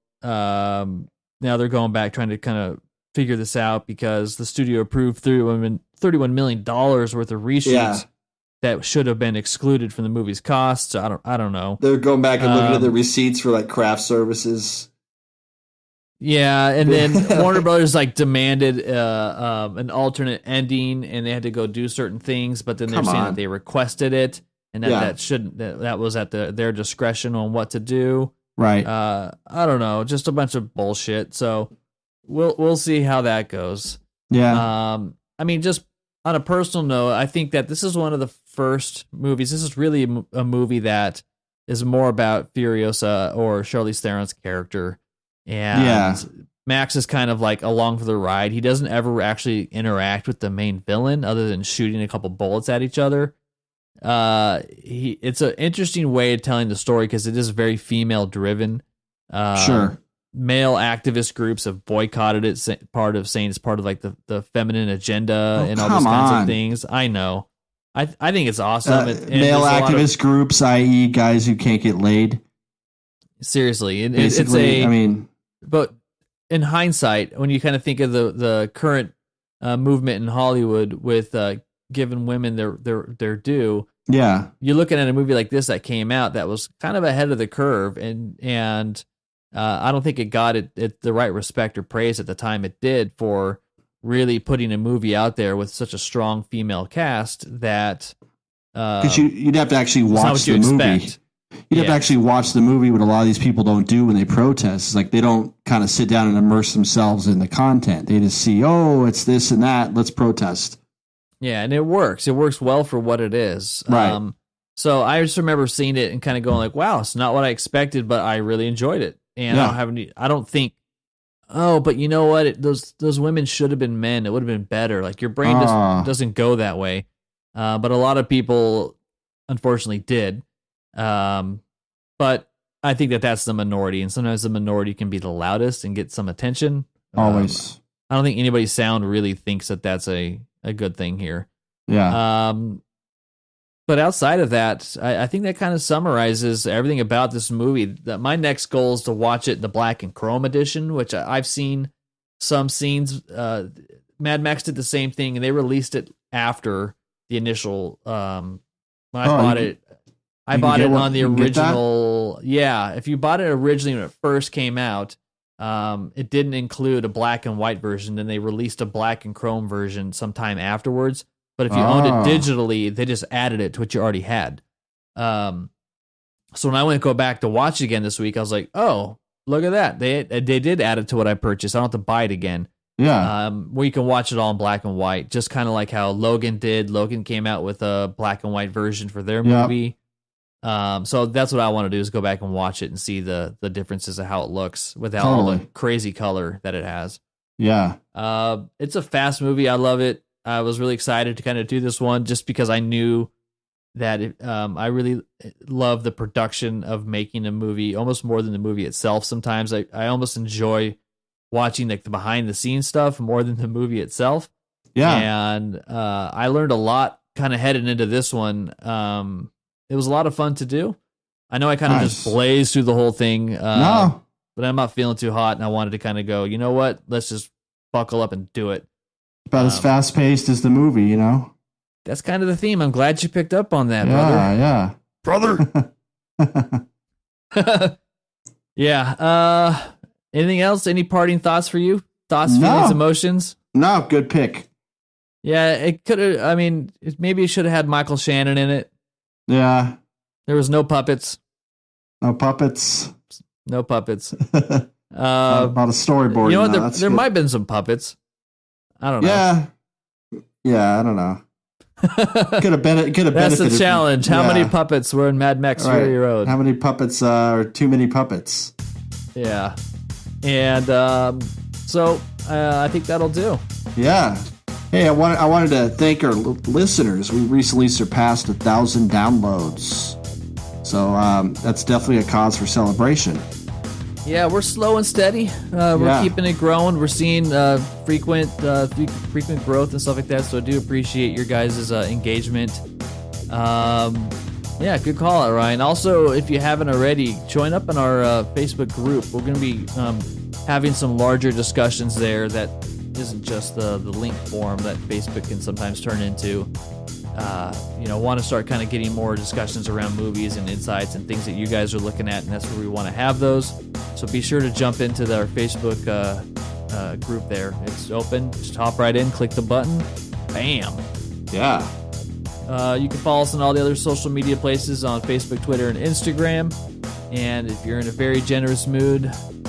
A: they're going back trying to kind of figure this out because the studio approved $31 million worth of reshoots that should have been excluded from the movie's costs. I don't know.
B: They're going back and looking at the receipts for like craft services.
A: Yeah, and then Warner Brothers like demanded an alternate ending, and they had to go do certain things. But then they're saying that they requested it, and that was at their discretion on what to do.
B: Right.
A: I don't know, just a bunch of bullshit. So we'll see how that goes.
B: Yeah.
A: I mean, just on a personal note, I think that this is one of the first movies. This is really a movie that is more about Furiosa or Charlize Theron's character. And Max is kind of like along for the ride. He doesn't ever actually interact with the main villain other than shooting a couple bullets at each other. It's an interesting way of telling the story because it is very female driven.
B: Sure.
A: Male activist groups have boycotted it, saying it's part of like the feminine agenda and all those kinds of things. I know. I think it's awesome.
B: Male activist groups, i.e. guys who can't get laid.
A: Seriously.
B: Basically,
A: but in hindsight, when you kind of think of the current movement in Hollywood with giving women their due, you're looking at a movie like this that came out that was kind of ahead of the curve, and I don't think it got it the right respect or praise at the time it did for really putting a movie out there with such a strong female cast that
B: because you'd have to actually watch the movie.
A: Expect.
B: You'd have to actually watch the movie, what a lot of these people don't do when they protest. It's like they don't kind of sit down and immerse themselves in the content. They just see, oh, it's this and that. Let's protest.
A: Yeah, and it works. It works well for what it is.
B: Right.
A: So I just remember seeing it and kind of going like, wow, it's not what I expected, but I really enjoyed it. And I don't think, oh, but you know what? Those women should have been men. It would have been better. Like your brain doesn't go that way. But a lot of people, unfortunately, did. But I think that's the minority, and sometimes the minority can be the loudest and get some attention.
B: Always.
A: I don't think anybody's sound really thinks that that's a good thing here.
B: Yeah.
A: But outside of that, I think that kind of summarizes everything about this movie. My next goal is to watch it in the black and chrome edition, which I've seen some scenes. Mad Max did the same thing, and they released it after the initial. When I bought it. I bought it on the original. Yeah, if you bought it originally when it first came out, it didn't include a black and white version. Then they released a black and chrome version sometime afterwards. But if you owned it digitally, they just added it to what you already had. So when I went to go back to watch it again this week, I was like, oh, look at that. They did add it to what I purchased. I don't have to buy it again.
B: Yeah.
A: Where you can watch it all in black and white, just kind of like how Logan did. Logan came out with a black and white version for their movie. So that's what I want to do is go back and watch it and see the differences of how it looks without all the crazy color that it has.
B: Yeah.
A: It's a fast movie. I love it. I was really excited to kind of do this one just because I knew that I really love the production of making a movie almost more than the movie itself. Sometimes I almost enjoy watching like the behind the scenes stuff more than the movie itself.
B: Yeah.
A: And I learned a lot kind of heading into this one. It was a lot of fun to do. I know I kind of just blazed through the whole thing, but I'm not feeling too hot, and I wanted to kind of go, you know what? Let's just buckle up and do it.
B: About as fast-paced as the movie, you know?
A: That's kind of the theme. I'm glad you picked up on that,
B: brother.
A: Brother! Yeah. Anything else? Any parting thoughts for you? Thoughts, feelings, emotions?
B: No, good pick.
A: Yeah, it could have, maybe it should have had Michael Shannon in it.
B: Yeah.
A: There was no puppets.
B: No puppets.
A: No puppets.
B: About a storyboard.
A: You know what? There might have been some puppets. I don't know.
B: Yeah, I don't know. Could have been.
A: That's the challenge. How many puppets were in Mad Max Fury Road?
B: How many puppets are too many puppets?
A: Yeah. And so I think that'll do.
B: Yeah. Hey, I wanted to thank our listeners. We recently surpassed 1,000 downloads. So that's definitely a cause for celebration.
A: Yeah, we're slow and steady. We're keeping it growing. We're seeing frequent growth and stuff like that. So I do appreciate your guys' engagement. Yeah, good call out, Ryan. Also, if you haven't already, join up in our Facebook group. We're going to be having some larger discussions there that isn't just the link form that Facebook can sometimes turn into. Want to start kind of getting more discussions around movies and insights and things that you guys are looking at, and that's where we want to have those. So be sure to jump into our Facebook group there. It's open. Just hop right in, click the button. Bam.
B: Yeah.
A: You can follow us on all the other social media places on Facebook, Twitter, and Instagram. And if you're in a very generous mood,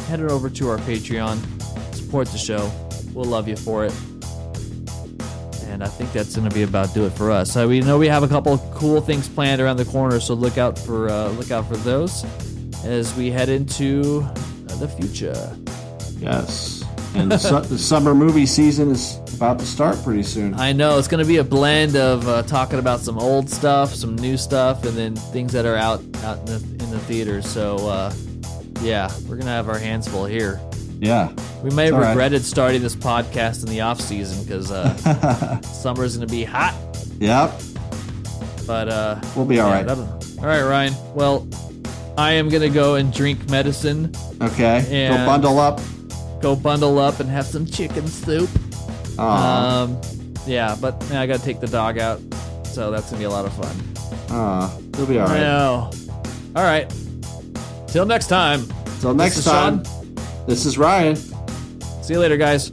A: head on over to our Patreon. Support the show. We'll love you for it. And I think that's going to be about do it for us. We know we have a couple of cool things planned around the corner, so look out for those as we head into the future.
B: Yes, and the summer movie season is about to start pretty soon.
A: I know it's going to be a blend of talking about some old stuff, some new stuff, and then things that are out in the theaters. So we're going to have our hands full here.
B: Yeah.
A: We may have regretted starting this podcast in the off season because summer's going to be hot.
B: Yep.
A: But
B: we'll be all right.
A: All right, Ryan. Well, I am going to go and drink medicine.
B: Okay.
A: And
B: Go bundle up
A: and have some chicken soup.
B: Aww.
A: But I got to take the dog out, so that's going to be a lot of fun.
B: You'll be all right.
A: All right. Till next time.
B: Until next time,
A: Sean.
B: this is Ryan.
A: See you later, guys.